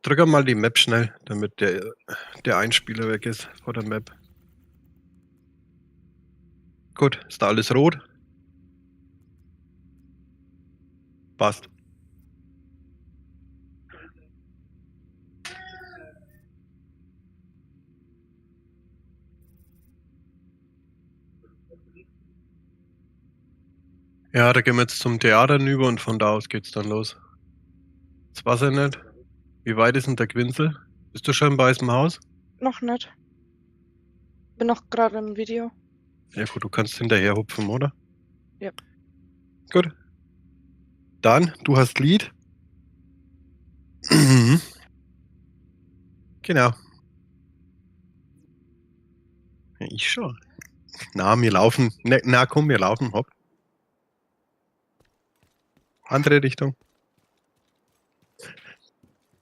Drück mal die Map schnell, damit der Einspieler weg ist vor der Map. Gut, ist da alles rot? Passt. Ja, da gehen wir jetzt zum Theater hinüber und von da aus geht's dann los. Das Wasser nicht. Wie weit ist denn der Quinzel? Bist du schon im Weißen Haus? Noch nicht. Bin noch gerade im Video. Ja gut, du kannst hinterher hupfen, oder? Ja. Gut. Dann, du hast Lied. Genau. Ja, ich schon. Na, wir laufen. Na komm, wir laufen, hopp. Andere Richtung.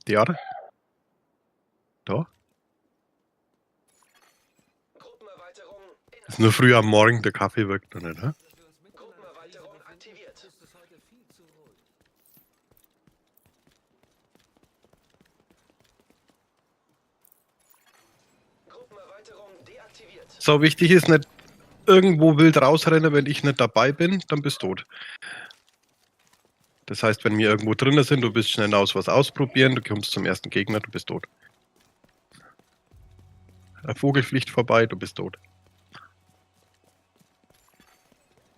Theater. Da. Ist nur früh am Morgen, der Kaffee wirkt noch nicht, hä? Gruppenerweiterung aktiviert. Gruppenerweiterung deaktiviert. So, wichtig ist nicht irgendwo wild rausrennen, wenn ich nicht dabei bin, dann bist du tot. Das heißt, wenn wir irgendwo drinnen sind, du bist schnell aus was ausprobieren, du kommst zum ersten Gegner, du bist tot. Ein Vogel fliegt vorbei, du bist tot.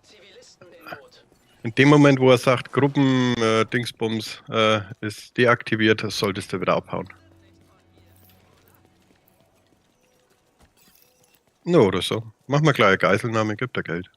Zivilisten in Not. In dem Moment, wo er sagt, Dingsbums ist deaktiviert, solltest du wieder abhauen. No, oder so. Mach mal gleich eine Geiselnahme, gib dir Geld.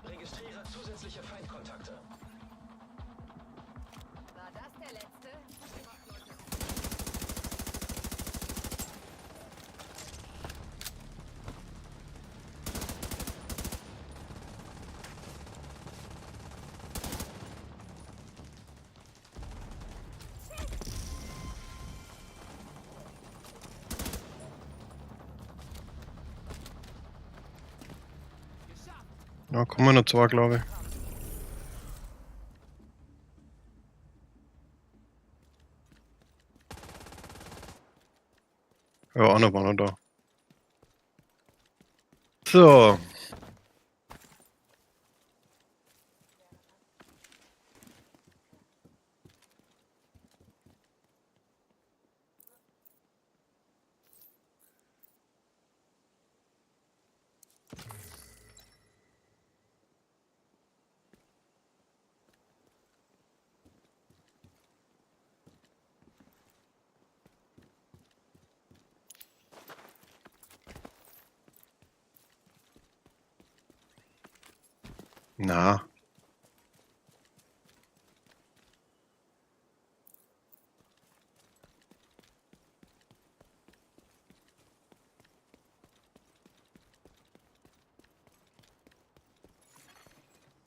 Registriere zusätzliche Feindkontakte. War das der letzte? Ja, kommen wir noch zwei, glaube ich. Ja, einer war noch da. So. Na.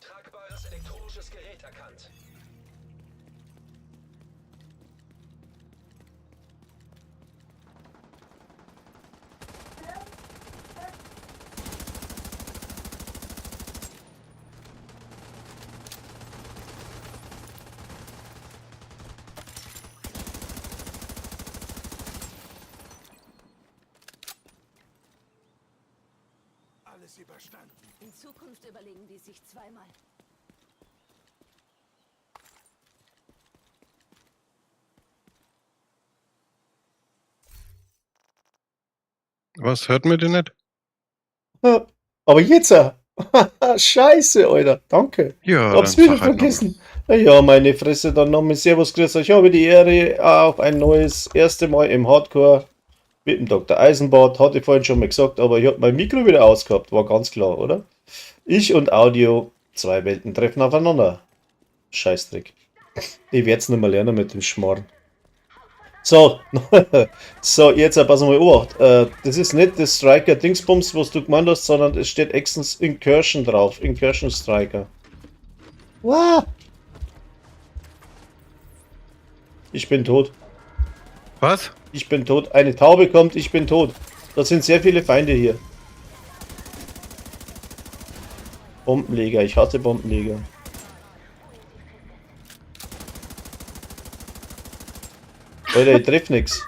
Tragbares elektronisches Gerät erkannt. Alles überstanden. In Zukunft überlegen die sich zweimal. Was, hört mir den nicht? Aber jetzt, scheiße, Alter, danke. Ja, Hab's dann wieder sag halt noch mal. vergessen. Ja, meine Fresse, dann nochmal Servus, grüß euch. Ich habe die Ehre auf ein neues, erste Mal im Hardcore Mit dem Dr. Eisenbart, hatte ich vorhin schon mal gesagt, aber ich habe mein Mikro wieder ausgehabt, war ganz klar, oder? Ich und Audio, zwei Welten treffen aufeinander. Scheißdreck. Ich werde es nicht mehr lernen mit dem Schmarrn. So, so, jetzt pass mal auf. Das ist nicht das Striker Dingsbums, was du gemeint hast, sondern es steht extens Incursion drauf. Incursion Striker. Wow. Ich bin tot. Was? Ich bin tot. Eine Taube kommt, ich bin tot. Das sind sehr viele Feinde hier. Bombenleger, ich hasse Bombenleger. Alter, ich treff nix.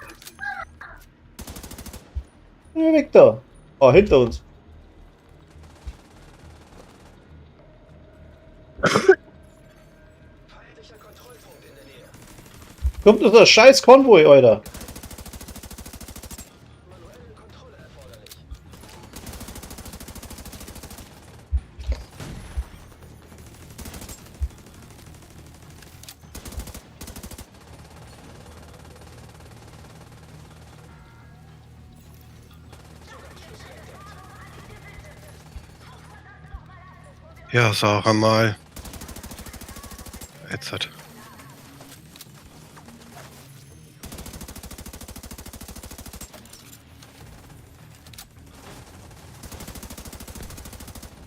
Ja, weg da. Ah, hinter uns. Feindlicher Kontrollpunkt in der Nähe. Kommt das scheiß Konvoi, Alter. Manuelle Kontrolle erforderlich. Zugangsschlüssel entdeckt. Ja, sag mal. Jetzt hat.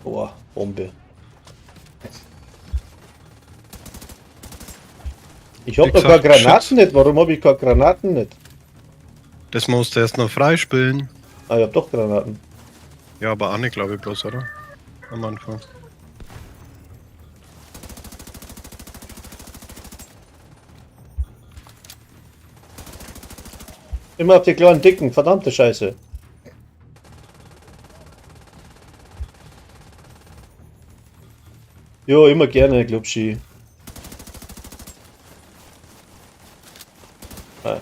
Boah, Bombe. Ich hab Wie doch gar gesagt, Granaten nicht. Warum habe ich keine Granaten nicht? Das musst du erst noch freispielen. Ah, ich hab doch Granaten. Ja, aber auch nicht, glaube ich, bloß, oder? Am Anfang. Immer auf die kleinen Dicken, verdammte Scheiße. Jo, immer gerne, Glubschi. Ah.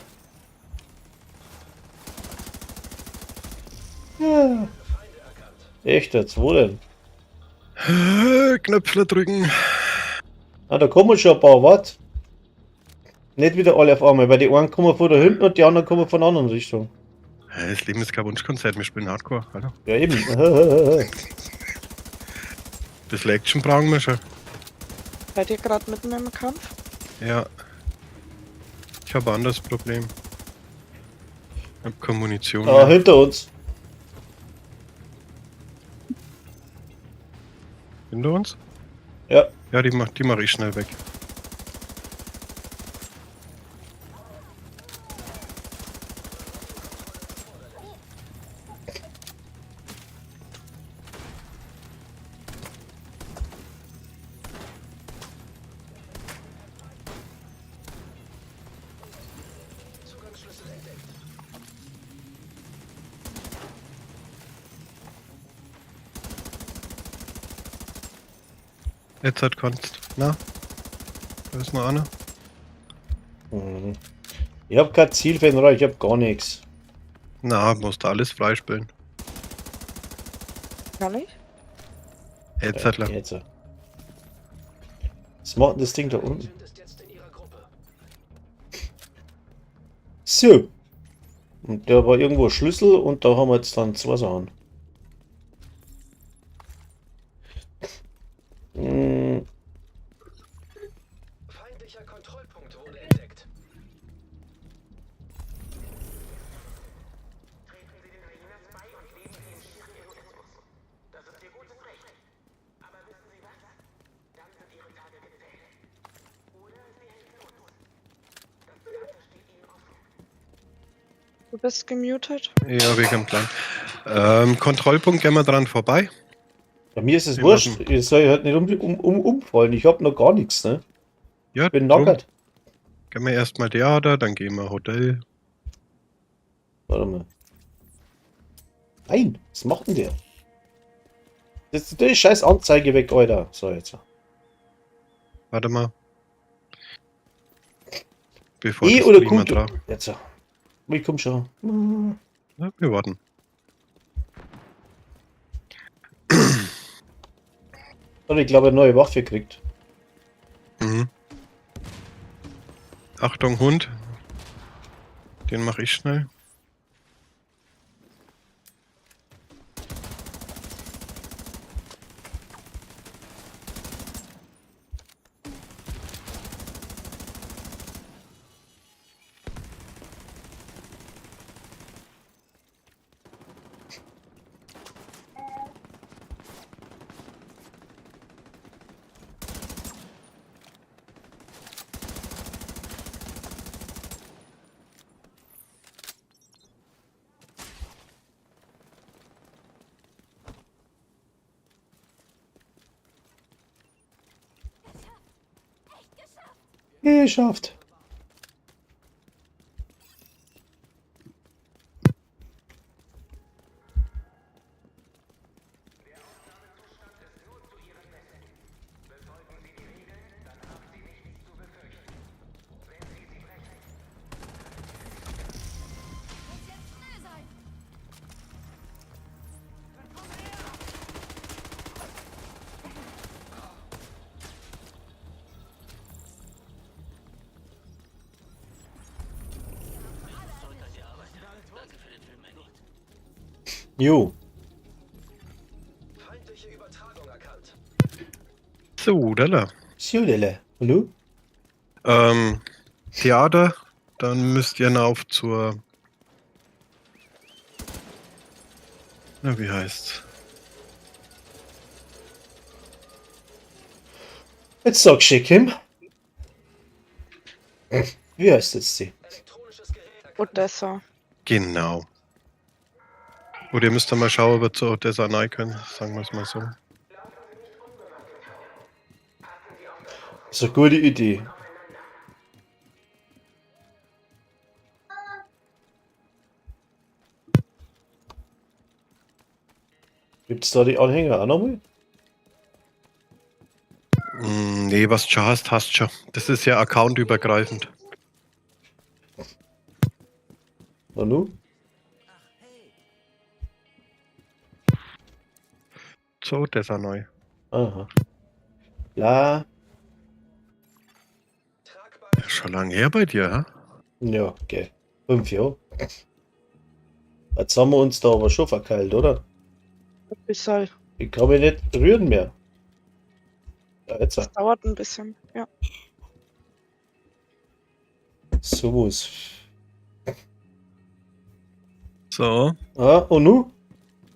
Ja. Echt jetzt, wo denn? Knöpfle drücken. Ah, da kommen schon ein paar, was? Nicht wieder alle auf einmal, weil die einen kommen von da hinten und die anderen kommen von der anderen Richtung. Das Leben ist kein Wunschkonzert, wir spielen Hardcore, Alter. Ja, eben. Bisschen Action brauchen wir schon. Seid ihr gerade mitten im Kampf? Ja. Ich habe ein anderes Problem. Ich hab keine Munition Ah, mehr. hinter uns. Hinter uns? Ja. Ja, die mach ich schnell weg. Zugangsschlüssel entdeckt. Jetzt hat kannst. Na? Da ist noch einer. Mhm. Ich hab kein Zielfernrohr, ich hab gar nichts. Na, musst du alles freispielen. Kann ich? Jetzt hat Jetzt. Was macht denn das Ding da unten? Agent ist jetzt in ihrer Gruppe. So. Und da war irgendwo ein Schlüssel und da haben wir jetzt dann zwei Sachen. Hm, Feindlicher Kontrollpunkt wurde entdeckt. Du bist gemutet. Ja, wegen dem Plan. Kontrollpunkt gehen wir dran vorbei. bei mir ist es Wir wurscht. machen- Ich soll halt nicht umfallen. Ich hab noch gar nichts, ne? Ja, Bin drum. nackert. Gehen wir erstmal Theater, dann gehen wir Hotel. Warte mal. Nein, was macht denn der? Das ist die scheiß Anzeige weg, Alter. So, jetzt. Warte mal. Bevor E das oder Klima Q? drauf. Jetzt. Ich komm schon. Ja, wir warten. Und ich glaube, eine neue Waffe kriegt. Mhm. Achtung, Hund. Den mache ich schnell. Geschafft. Jo. Feindliche Übertragung erkannt. So, Della. Siudele. Hallo? Theater, dann müsst ihr auf zur... Na, wie heißt's? Jetzt sag schick ihm. Wie heißt jetzt die? Elektronisches Gerät erkannt. Odessa. Genau. Oder ihr müsst dann mal schauen, ob ihr zu Odessa rein können, sagen wir es mal so. Das ist eine gute Idee. Gibt's da die Anhänger auch nochmal? Nee, was du schon hast, hast schon. Das ist ja accountübergreifend. Na nu? Zu Odessa neu. Aha. Ja, Tragbare Schon lange her bei dir, hä? ja, okay. 5 Jahre. Jetzt haben wir uns da aber schon verkeilt, oder? Ein bisschen. Ich kann mich nicht rühren mehr. Ja, jetzt. Das dauert ein bisschen. Ja. So muss. So, Ah, und nu?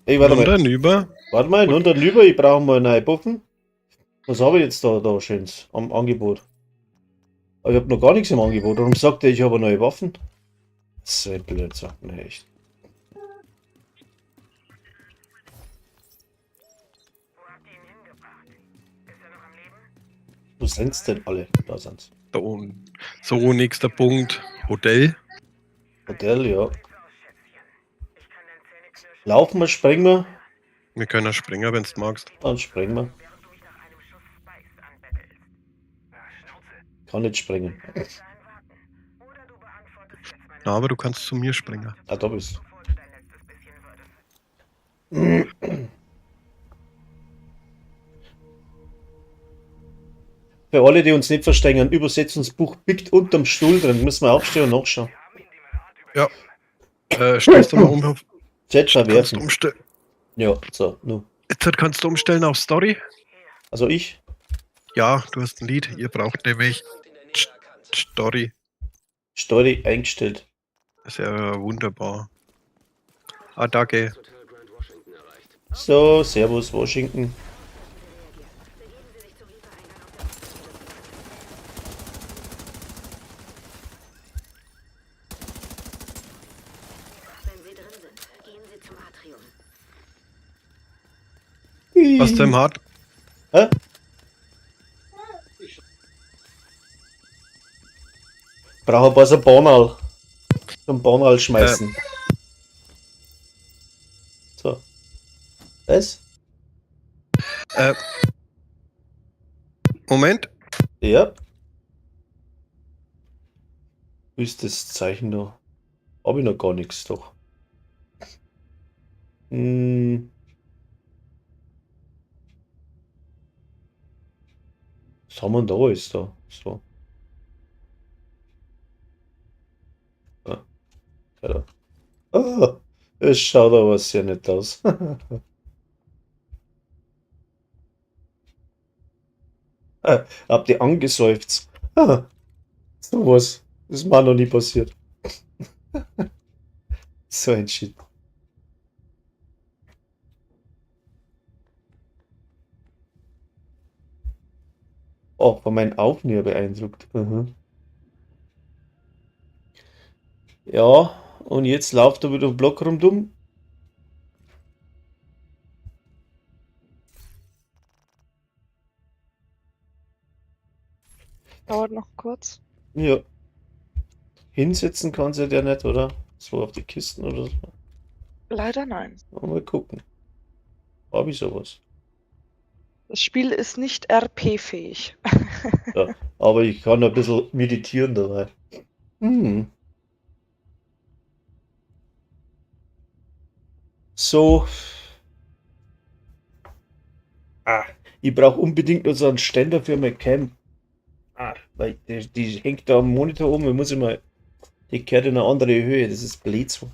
Ey, warte und mal. dann über. Warte mal, und dann lieber, ich brauche mal neue Waffen. Was habe ich jetzt da schönes am Angebot? Ich habe noch gar nichts im Angebot. Warum sagt er, ich habe neue Waffen? So ein Blödsinn, ne, echt. Wo sind's denn alle? Da sind's. Da unten. So, nächster Punkt. Hotel. Hotel, ja. Laufen wir, springen wir, Wir können springen, wenn du magst. dann springen wir. Kann nicht springen. Na, aber du kannst zu mir springen. Ah, da bist du. Für alle, die uns nicht verstehen, ein Übersetzungsbuch biegt unterm Stuhl drin. Müssen wir aufstehen und nachschauen. Ja. Stellst du mal um. Chat Kannst du verwerfen. umstellen. Ja, so, nu. Jetzt kannst du umstellen auf Story. Also ich? Ja, du hast ein Lied. Ihr braucht nämlich in der Nähe erkannt. Story. Story eingestellt. Ist ja wunderbar. Ah, danke. Hotel Grand Washington erreicht. So, Servus, Washington. Wenn Sie drin sind, gehen Sie zum Atrium. Was denn hart? Hä? Brauche ein paar so Bonal. Zum Bonal schmeißen. So. Was? Moment. Ja. Wo ist das Zeichen da? Habe ich noch gar nichts, doch. Was haben wir denn da alles da? So. Ah, ja. Ah, es schaut aber sehr nett aus. Habt ihr angeseufzt? Ah, sowas. Das ist mir noch nie passiert. So ein Shit. Oh, von meinem Aufnäher beeindruckt. Mhm. Ja, und jetzt läuft er wieder im Block rundum. Dauert noch kurz. Ja. Hinsetzen kann sie ja nicht, oder? So auf die Kisten oder so. Leider nein. Mal gucken. Habe ich sowas? Das Spiel ist nicht RP-fähig. Ja, aber ich kann ein bisschen meditieren dabei. Hm. So. Ich brauche unbedingt nur so einen Ständer für meine Cam. Weil die hängt da am Monitor oben. Ich muss immer. Die gehört in eine andere Höhe. Das ist blöd so.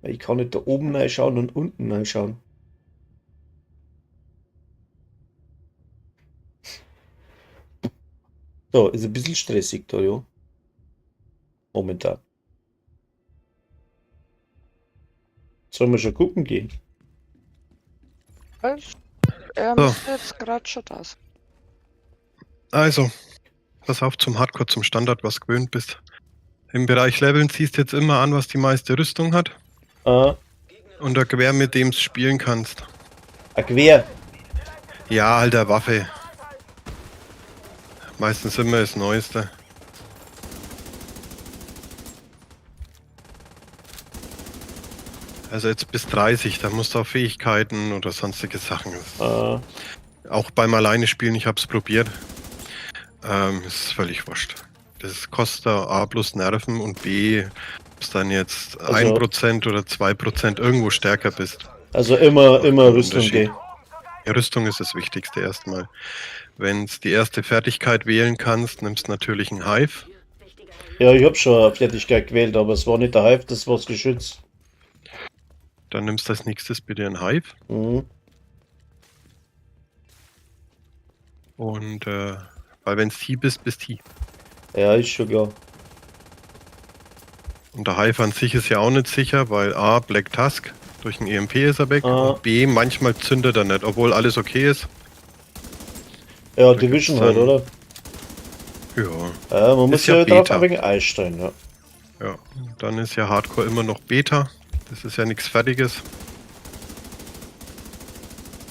Weil ich kann nicht da oben reinschauen und unten reinschauen. So, ist ein bisschen stressig da, ja. Momentan. Sollen wir schon gucken gehen? Er So. müsste jetzt gerade schon da sein. Also, pass auf zum Hardcore, zum Standard, was gewöhnt bist. Im Bereich Leveln ziehst du jetzt immer an, was die meiste Rüstung hat. Ah, Und ein Gewehr, mit dem du spielen kannst. ein Gewehr. Ja, halt der Waffe. Meistens immer das Neueste. Also jetzt bis 30, da musst du auf Fähigkeiten oder sonstige Sachen. Ah, Auch beim Alleine spielen, ich hab's probiert. Ist völlig wurscht. Das kostet A plus Nerven und B, ob es dann jetzt Also- 1% oder 2% irgendwo stärker bist. also immer Kein Rüstung Unterschied. gehen. Ja, Rüstung ist das Wichtigste erstmal. Wenn du die erste Fertigkeit wählen kannst, nimmst du natürlich einen Hive. Ja, ich hab schon eine Fertigkeit gewählt, aber es war nicht der Hive, das war das Geschütz. Dann nimmst du als nächstes bitte einen Hive. Mhm. Und weil wenn es T bist, bist T. Ja, ist schon klar. Und der Hive an sich ist ja auch nicht sicher, weil A, Black Tusk, durch ein EMP ist er weg. Ah. Und B, manchmal zündet er nicht, obwohl alles okay ist. Ja, Da Division gibt's halt, dann- oder? Ja, Ja, man Ist muss ja ja drauf Beta. ein wenig einstellen, ja. ja. Dann ist ja Hardcore immer noch Beta. Das ist ja nichts Fertiges.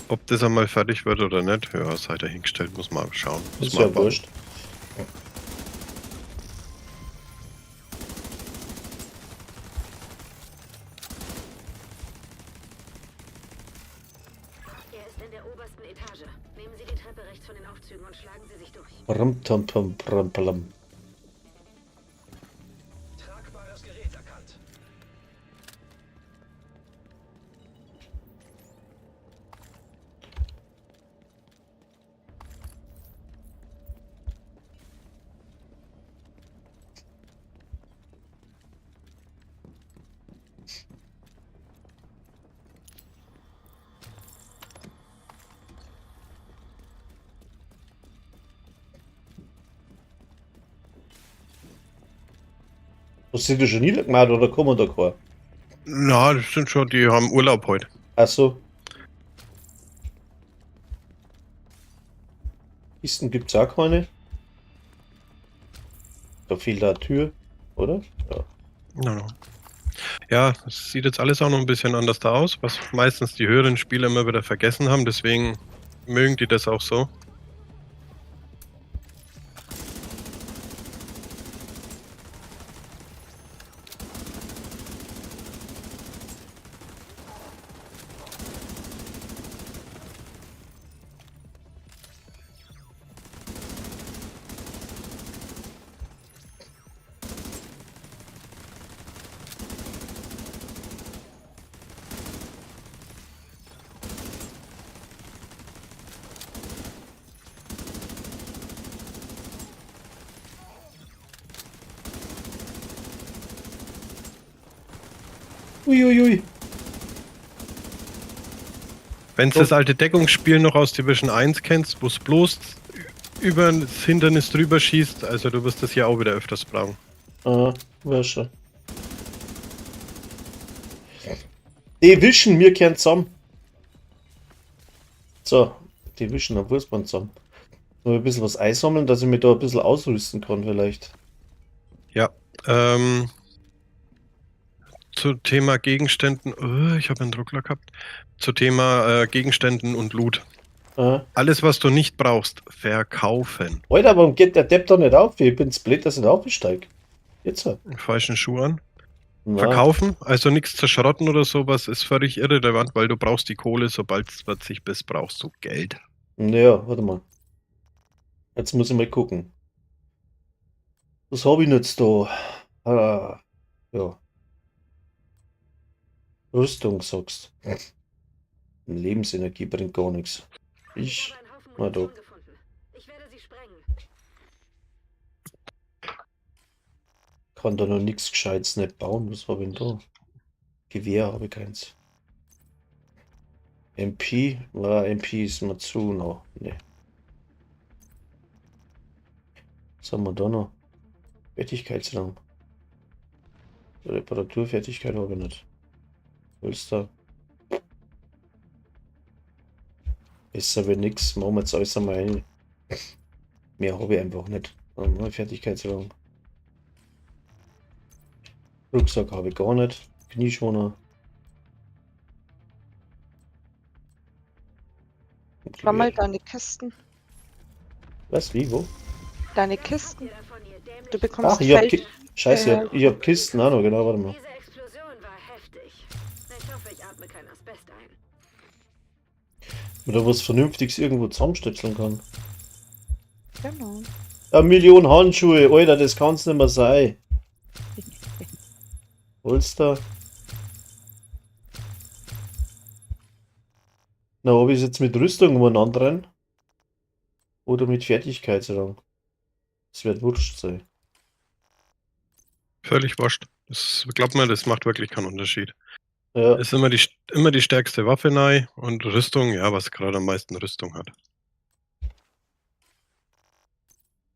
Ob das einmal fertig wird oder nicht, ja, sei dahingestellt, muss man schauen. Muss Ist man ja abwarten. wurscht. Er ist in der obersten Etage. Nehmen Sie die Treppe rechts von den Aufzügen und schlagen Sie sich durch. Ram-tam-pam-pram-pam. Tragbares Gerät erkannt. Hast du die schon niedergemacht oder kommen da kein? Na, das sind schon, die haben Urlaub heute. Achso. Kisten gibt's auch keine. Da fehlt da eine Tür, oder? Ja. No. Ja, es sieht jetzt alles auch noch ein bisschen anders da aus, was meistens die höheren Spieler immer wieder vergessen haben, deswegen mögen die das auch so. Uiuiui. Wenn du das alte Deckungsspiel noch aus Division 1 kennst, wo es bloß über das Hindernis drüber schießt, also du wirst das hier auch wieder öfters brauchen. Ah, war schon. Die wischen mir keinen zusammen. So, die wischen am Wurstband zusammen. Nur ein bisschen was einsammeln, dass ich mich da ein bisschen ausrüsten kann, vielleicht. Ja, zu Thema Gegenständen, ich habe einen Druckler gehabt, zu Thema Gegenständen und Loot. Alles, was du nicht brauchst, verkaufen. Alter, warum geht der Depp doch nicht auf? Ich bin's blöd, dass ich nicht aufsteige. Jetzt so. Falschen Schuh an. Na, Verkaufen, also nichts zerschrotten oder sowas, ist völlig irrelevant, weil du brauchst die Kohle, sobald es 40 bist, brauchst du Geld. ja, warte mal. Jetzt muss ich mal gucken. Was habe ich jetzt da? Ja. Rüstung, sagst. Lebensenergie bringt gar nichts. Ich. Einen Haufen Na Munition doch. gefunden. Ich werde sie sprengen. Kann da noch nichts Gescheites nicht bauen. Was habe ich denn da? Gewehr habe ich keins. MP? Ja, MP ist mir zu noch. Ne. Was haben wir da noch? Fertigkeitsraum. Reparaturfertigkeit habe ich nicht. Holster. Besser wie nix. Machen wir jetzt alles einmal ein. Mehr habe ich einfach nicht. Fertigkeitsraum. Rucksack habe ich gar nicht. Knieschoner. Schau mal deine Kisten. Was? Wie? Wo? Deine Kisten. Ihr davon, ihr dämlichen Du bekommst Ach, ich hab Feld. Scheiße, ich hab Kisten auch noch, genau, warte mal. Diese Explosion war heftig. Ich hoffe, ich atme kein Asbest ein. Oder was Vernünftiges irgendwo zusammenstöpseln kann. Genau. 1 Million Handschuhe, Alter, das kann's nicht mehr sein. Holster. Na, ob ich jetzt mit Rüstung umeinander rennen? Oder mit Fertigkeitsrang? Das wird wurscht sein. Völlig wurscht. Das, glaubt mir, das macht wirklich keinen Unterschied. Ja, Ist immer die stärkste Waffe rein und Rüstung, ja, was gerade am meisten Rüstung hat.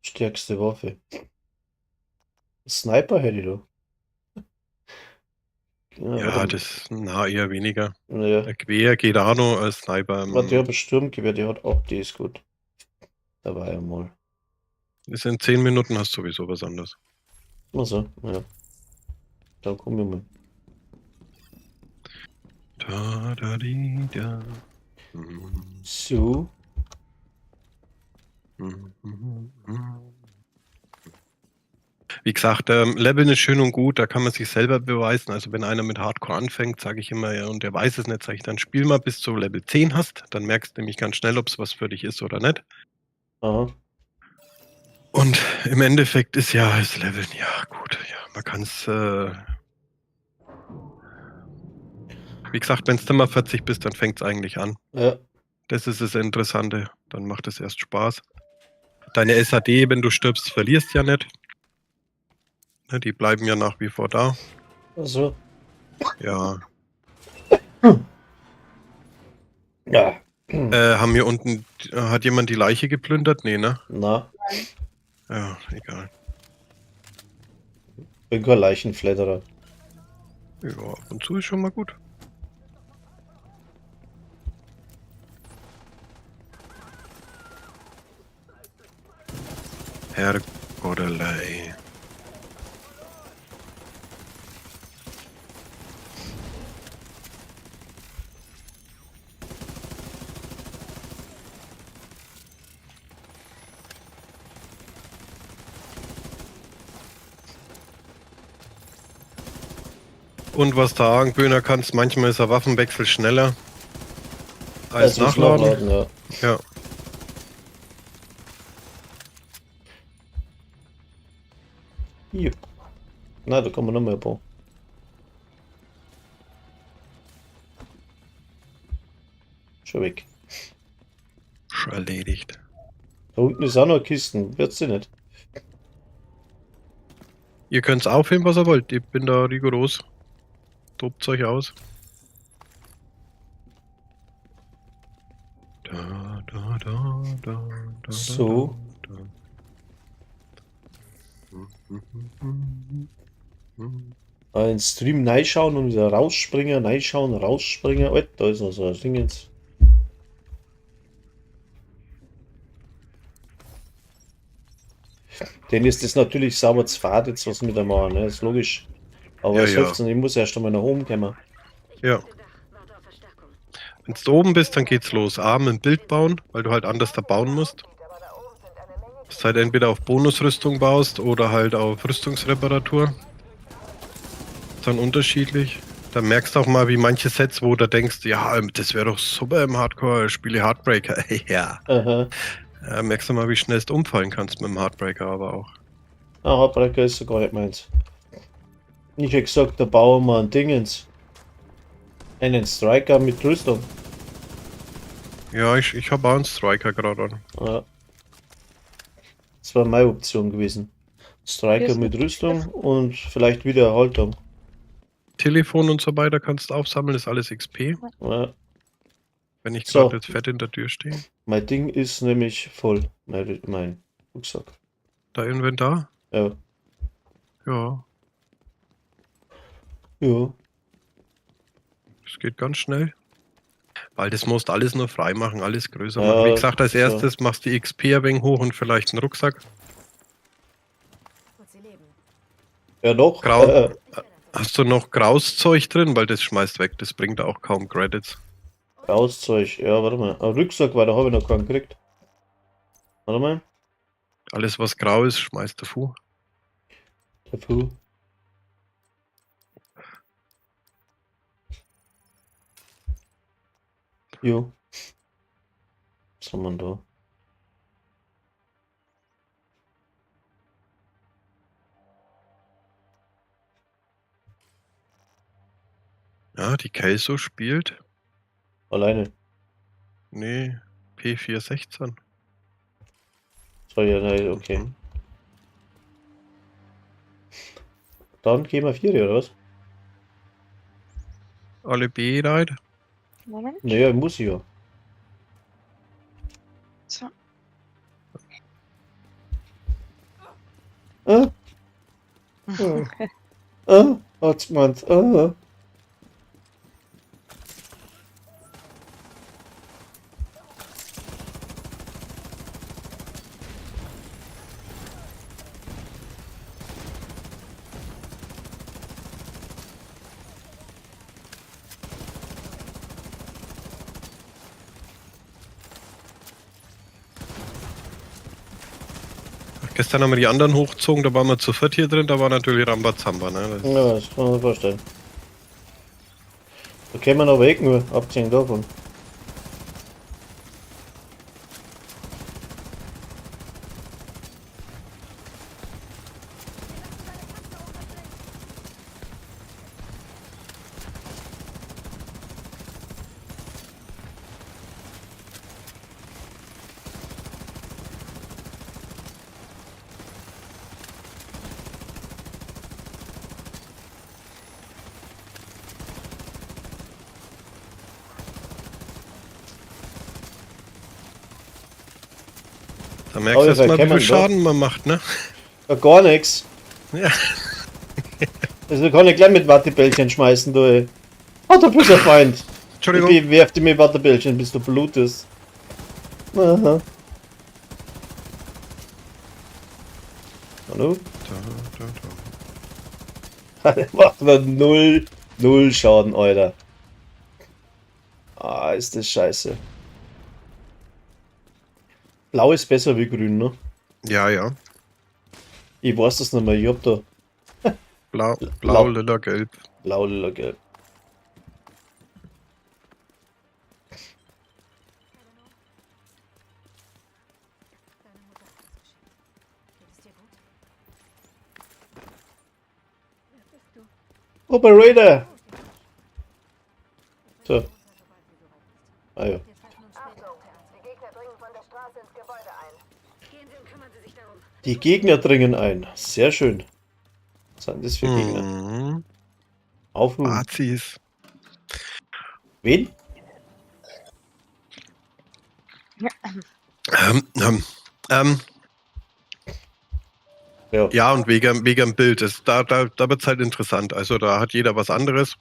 stärkste Waffe. Sniper hätte ich da. Ja, Ja, warte, das na eher weniger. naja. Der Gewehr geht auch noch als Sniper. Warte, ich habe ein Sturmgewehr, die hat auch, die ist gut. Da war ja mal. Ist in 10 Minuten hast du sowieso was anderes. Also, ja. Dann kommen wir mal. Da, da, di, da. Mhm, So. mhm, mhm, mhm. Wie gesagt, Leveln ist schön und gut, da kann man sich selber beweisen. Also wenn einer mit Hardcore anfängt, sage ich immer, ja, und der weiß es nicht, sage ich dann, spiel mal bis du Level 10 hast. Dann merkst du nämlich ganz schnell, ob es was für dich ist oder nicht. Aha. Und im Endeffekt ist ja das Leveln, ja gut, ja, man kann es, wie gesagt, wenn du mal 40 bist, dann fängt es eigentlich an. Ja. Das ist das Interessante, dann macht es erst Spaß. Deine SAD, wenn du stirbst, verlierst ja nicht. Ne, die bleiben ja nach wie vor da. Also. Ja. Ja. Haben hier unten, hat jemand die Leiche geplündert? Nee, ne? Na, Ja, egal. bin kein Leichenflatterer. Ja, ab und zu ist schon mal gut. Herrgottelei. Und was da Argenböhner kannst, manchmal ist der Waffenwechsel schneller als Das Nachladen. ja. Ja. Hier. Na, da kann man noch mehr bauen. Schon weg. Schon erledigt. Da unten ist auch noch Kisten. Wird sie nicht. Ihr könnt's aufheben, was ihr wollt. Ich bin da rigoros. Tobt euch aus. Da, da, da, da, da, So. Da, da. Ein Stream reinschauen und wieder rausspringen, reinschauen, rausspringen. Oh, da ist noch so ein Ding jetzt. Denn ist das natürlich sauber zu fad jetzt, was wir da machen, ne? Ist logisch. Aber Ja, es ja. hilft nicht, ich muss erst einmal nach oben kommen. Ich bin Ja. auf dem Dach, warte auf Verstärkung. Wenn du oben bist, dann geht's los. A, mit dem Bild bauen, weil du halt anders da bauen musst. Dass du halt entweder auf Bonusrüstung baust oder halt auf Rüstungsreparatur. Ist dann unterschiedlich. Da merkst du auch mal, wie manche Sets, wo du denkst, ja, das wäre doch super im Hardcore, spiele Heartbreaker. Ja. Aha. Merkst du mal, wie schnell du umfallen kannst mit dem Heartbreaker aber auch. Ah, Heartbreaker ist so gar nicht meins. Ich hätte gesagt, da bauen wir ein Dingens. Einen Striker mit Rüstung. Ja, ich habe auch einen Striker gerade an. Ja. Das war meine Option gewesen. Striker Hier ist mit ein Rüstung und vielleicht wieder Erhaltung. Telefon und so weiter kannst du aufsammeln, ist alles XP. Ja. Wenn ich So. gerade jetzt fett in der Tür stehe. Mein Ding ist nämlich voll. Mein Rucksack. Da Inventar? Ja. Ja, Ja. das geht ganz schnell. Weil das musst alles nur frei machen, alles größer Ja, machen. Wie gesagt, als so. erstes machst du die XP ein wenig hoch und vielleicht einen Rucksack. Und sie leben. Ja doch. Grau. Hast du noch graues Zeug drin? Weil das schmeißt weg, das bringt auch kaum Credits. Auszeug. Ja, warte mal. Ein Rucksack, weil da habe ich noch keinen gekriegt. Warte mal. Alles was grau ist, schmeißt du fu. Dafür. Jo. Was haben wir denn da? Ja, die Kelso spielt. Alleine. Nee, P416. So, ja, nein, okay. Mhm. Dann gehen wir 4, oder was? Alle B rein. Moment. Naja, muss ich ja. So. Ah. Hat's gemeint. Gestern haben wir die anderen hochgezogen, da waren wir zu viert hier drin, da war natürlich Rambazamba, ne? Das Ja, das kann man sich vorstellen. Da kämen wir noch weg, nur abgesehen davon. Da merkst du jetzt erst mal, wie erkennen viel wir, Schaden man macht, ne? Ja, gar nichts. Ja. Also kann ich gleich mit Wattebällchen schmeißen, du ey. Oh, da bist du Feind. Entschuldigung. Ich werf dir mit Wattebällchen, bis du blutest. Aha. Hallo? Der macht nur null Schaden, Alter. Ah, ist das scheiße. Blau ist besser wie grün, ne? Ja, ja. Ich weiß das nicht mehr, ich hab da Blau, Blau. lila, gelb. blau, lila, gelb. Operator! So. Ah ja. Achtung, die Gegner dringen von der Straße ins Gebäude ein. Gehen Sie und kümmern Sie sich darum. Die Gegner dringen ein. Sehr schön. Was sind das für Gegner? Mhm. Aufrufen. Azis. Wen? Ja. Ja, und wegen dem Bild. Da wird es halt interessant. Also da hat jeder was anderes.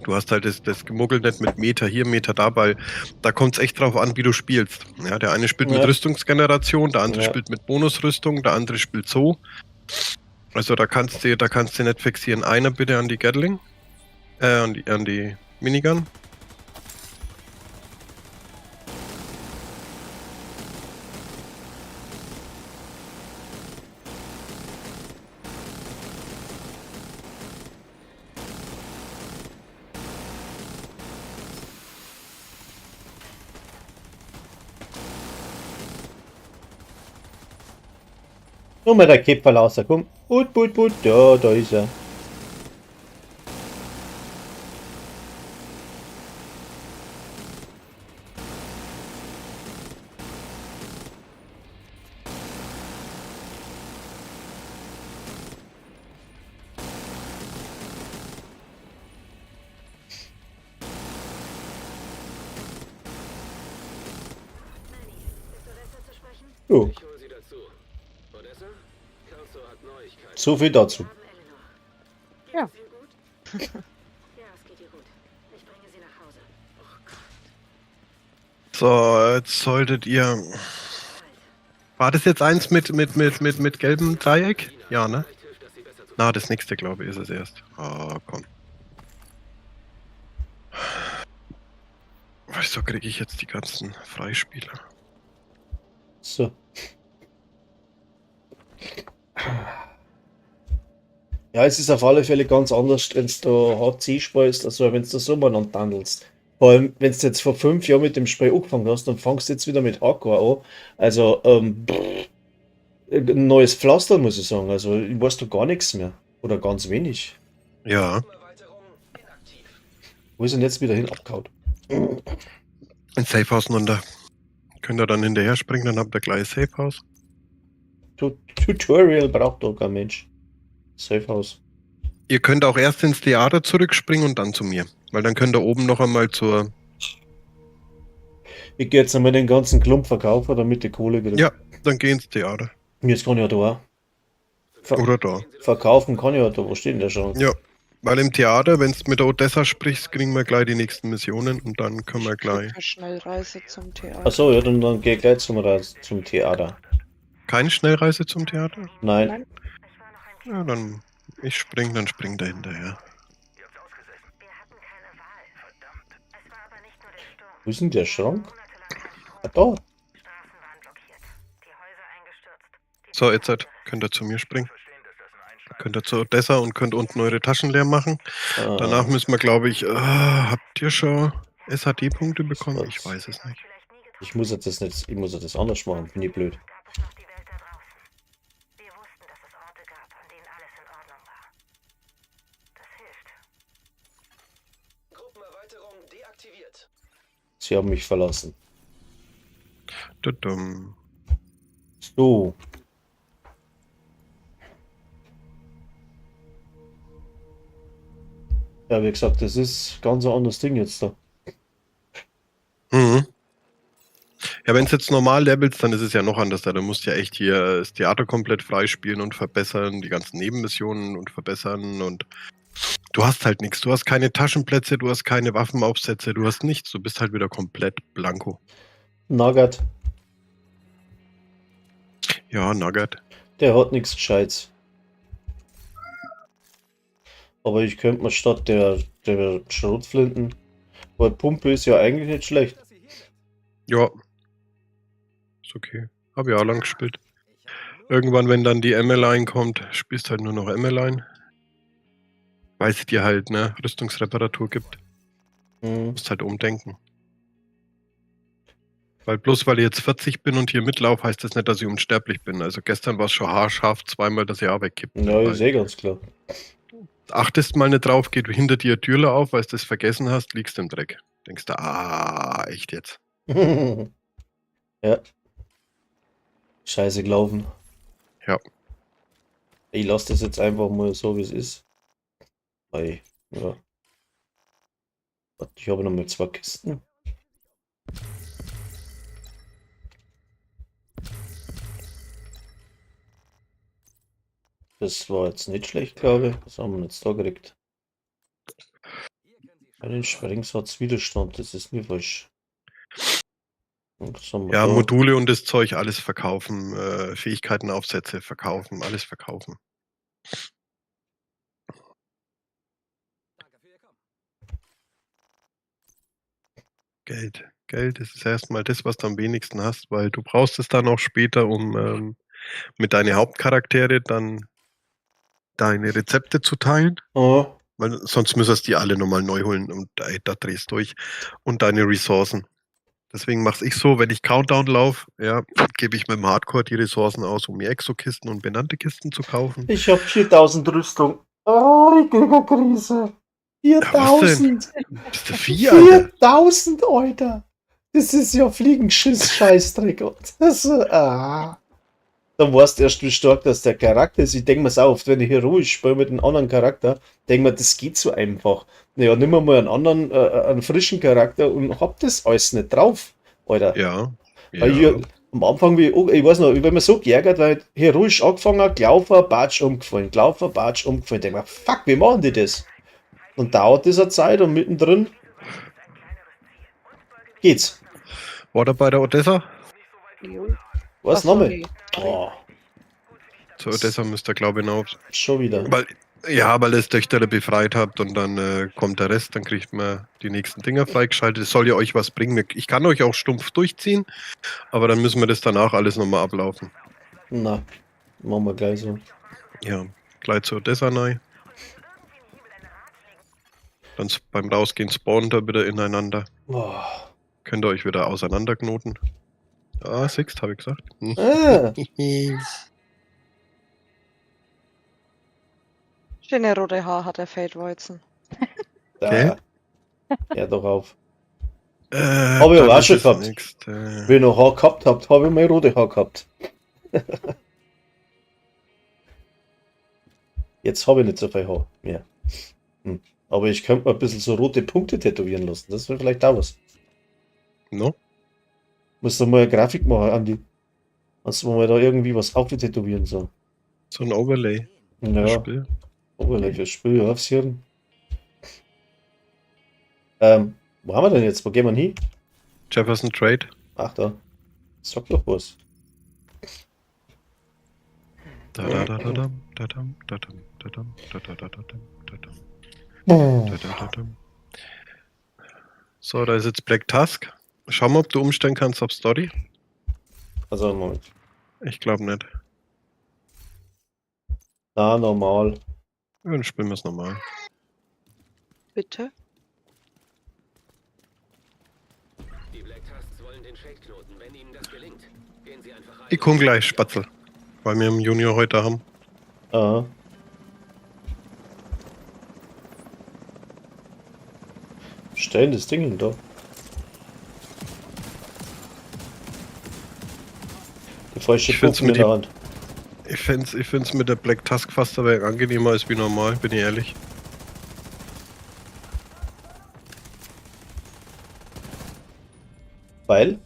Du hast halt das Gemuggel nicht mit Meter hier, Meter da, weil da kommt es echt drauf an, wie du spielst. Ja, der eine spielt mit Ja. Rüstungsgeneration, der andere Ja. spielt mit Bonusrüstung, der andere spielt so. Also da kannst du nicht fixieren. Einer bitte an die Gatling, an die Minigun. Nur mal der Kipferl raus, komm. But. Ja, da ist er. Oh, Ich hol sie dazu. Odessa? Kelso hat Neuigkeiten. so viel dazu. Ja. Ja, es geht ihr gut. Ich bringe sie nach Hause. So, jetzt solltet ihr. War das jetzt eins mit gelbem Dreieck? Ja, ne? Na, das nächste, glaube ich, ist es erst. Oh, komm. Wieso kriege ich jetzt die ganzen Freispieler? So. Ja, es ist auf alle Fälle ganz anders, wenn du HC spielst, also wenn du so umeinander handelst. Vor allem, wenn du jetzt vor 5 Jahren mit dem Spiel angefangen hast, dann fangst du jetzt wieder mit Hardcore an. Also, ein neues Pflaster, muss ich sagen. Also, ich weiß da gar nichts mehr. Oder ganz wenig. Ja, Erweiterung inaktiv. Wo ist denn jetzt wieder hin abgehauen? ein Safehouse runter. Könnt ihr dann hinterher springen, dann habt ihr gleich Safehouse. Tutorial braucht doch kein Mensch. Safehouse. Ihr könnt auch erst ins Theater zurückspringen und dann zu mir. Weil dann könnt ihr oben noch einmal zur. Ich gehe jetzt einmal den ganzen Klump verkaufen, damit die Kohle wieder. Ja, dann geh ins Theater. Jetzt kann ich ja da auch. Oder da. Verkaufen kann ich ja da. Wo steht denn der schon? Ja. Weil im Theater, wenn du mit der Odessa sprichst, kriegen wir gleich die nächsten Missionen und dann können wir gleich. Keine Schnellreise zum Theater. Achso, ja, dann geh ich gleich zum Theater. Keine Schnellreise zum Theater? Nein. Nein. Ja, dann. Ich spring, dann springt er hinterher. Wir hatten keine Wahl. Verdammt. Es war aber nicht nur der Sturm. Wo ist denn der Schrank? Monatelang Ah, da. Straßen waren blockiert. Die Häuser eingestürzt. So, jetzt könnt ihr zu mir springen. Könnt ihr zur Odessa und könnt unten eure Taschen leer machen. Ah, Danach müssen wir, glaube ich, habt ihr schon SHD-Punkte bekommen? Ich weiß es nicht. ich muss jetzt das nicht, ich muss jetzt das anders machen. Bin ich blöd. Gab es noch die Welt da draußen. Wir wussten, dass es Orte gab, an denen alles in Ordnung war. Das hilft. Gruppenerweiterung deaktiviert. Sie haben mich verlassen. Tudum. So. Ja, wie gesagt, das ist ganz ein anderes Ding jetzt da. Mhm. Ja, wenn es jetzt normal levelst, dann ist es ja noch anders. Da musst du ja echt hier das Theater komplett freispielen und verbessern, die ganzen Nebenmissionen und verbessern und du hast halt nichts. Du hast keine Taschenplätze, du hast keine Waffenaufsätze, du hast nichts. Du bist halt wieder komplett blanko. Nugget, Ja, Nugget. der hat nichts Gescheites. Aber ich könnte mal statt der Schrotflinten, weil Pumpe ist ja eigentlich nicht schlecht. Ja. Ist okay. Hab ich auch lang gespielt. Irgendwann, wenn dann die M-Line kommt, spielst halt nur noch M-Line. Weil es dir halt eine Rüstungsreparatur gibt. Hm. Musst halt umdenken. Weil bloß weil ich jetzt 40 bin und hier mitlaufe, heißt das nicht, dass ich unsterblich bin. Also gestern war es schon haarscharf, zweimal das Jahr wegkippt. Ja, ist eh ganz klar. Achtest mal nicht drauf, geht hinter dir Türle auf, weil du das vergessen hast, liegst im Dreck. Denkst du, echt jetzt? Ja. Scheiße gelaufen. Ja. Ich lasse das jetzt einfach mal so, wie es ist. Weil, ja. Warte, ich habe noch mal 2 Kisten. Das war jetzt nicht schlecht, glaube ich. Was haben wir jetzt da gekriegt? Einen Sprengsatz Widerstand, das ist nicht falsch. Und was haben wir Ja, da? Module und das Zeug, alles verkaufen. Fähigkeitenaufsätze verkaufen, alles verkaufen. Geld. Geld ist erstmal das, was du am wenigsten hast, weil du brauchst es dann auch später, um mit deinen Hauptcharaktere dann deine Rezepte zu teilen. Ah, Weil sonst müsstest du die alle nochmal neu holen und da drehst du durch. Und deine Ressourcen. Deswegen mache ich so, wenn ich Countdown laufe, ja, gebe ich mit dem Hardcore die Ressourcen aus, um mir Exo-Kisten und benannte Kisten zu kaufen. Ich hab 4000 Rüstung. Oh, ich krieg eine Krise. was denn? 4000. Bist du 4, Alter? 4000, Alter. Das ist ja Fliegenschiss-Scheißdreck. Dann weißt du erst, wie stark das der Charakter ist. Ich denke mir so oft, wenn ich heroisch spiele mit einem anderen Charakter, denke mir, das geht so einfach. Naja, nimm mal einen anderen, einen frischen Charakter und hab das alles nicht drauf, Alter. Ja. Weil ich, am Anfang, ich weiß noch, ich bin mir so geärgert, weil ich heroisch angefangen habe, gelaufen, Batsch umgefallen, gelaufen, Batsch umgefallen. Ich denke mir, fuck, wie machen die das? Und dauert das eine Zeit und mittendrin geht's. War da bei der Odessa? Jo. Was Ach so, nochmal? nee. Oh, Zur Odessa müsst ihr, glaube ich, hinaus. schon wieder. Weil ihr Töchter befreit habt und dann kommt der Rest, dann kriegt man die nächsten Dinger freigeschaltet. Es soll ja euch was bringen. Ich kann euch auch stumpf durchziehen, aber dann müssen wir das danach alles nochmal ablaufen. Na, machen wir gleich so. Ja, gleich zur Odessa rein. Dann beim Rausgehen spawnen da wieder ineinander. Oh. Könnt ihr euch wieder auseinanderknoten. Ah, Sixt, habe ich gesagt. Ah, Schöne rote Haar hat der Feldweizen. da. Okay. Ja, doch auf. Hab ich aber auch schon gehabt. Nächste. Wenn ihr noch Haar gehabt habt, habe ich mal rote Haar gehabt. Jetzt habe ich nicht so viel Haar mehr. Aber ich könnte mal ein bisschen so rote Punkte tätowieren lassen. Das wäre vielleicht auch was. No? Muss doch mal eine Grafik machen, Andi. Was wir mal da irgendwie was auftätowieren so. So ein Overlay. Ja, Spiel. Overlay für Spiel, ja, aufs Hirn. Wo haben wir denn jetzt? Wo gehen wir hin? Jefferson Trade. Ach da. Sag doch was. Da-da-da-da-dam, da-dam, da-dam, da-dam, da-da-da-da-dam, da-dam, da-da-da-dam. So, da ist jetzt Black Tusk. Schau mal, ob du umstellen kannst auf Story. Also, Moment. Ich glaube nicht. Na, normal. Ja, dann spielen wir es nochmal. Bitte? Die Black Tusks wollen den Shade-Knoten. Wenn ihnen das gelingt, gehen sie einfach rein. Ich komme gleich, Spatzel. Weil wir im Junior heute haben. Aha. Stellen das Ding hin da. Die falsche Ich find's Puppen in mit der die- Hand. Ich find's mit der Black Tusk fast aber angenehmer als wie normal, bin ich ehrlich. Weil?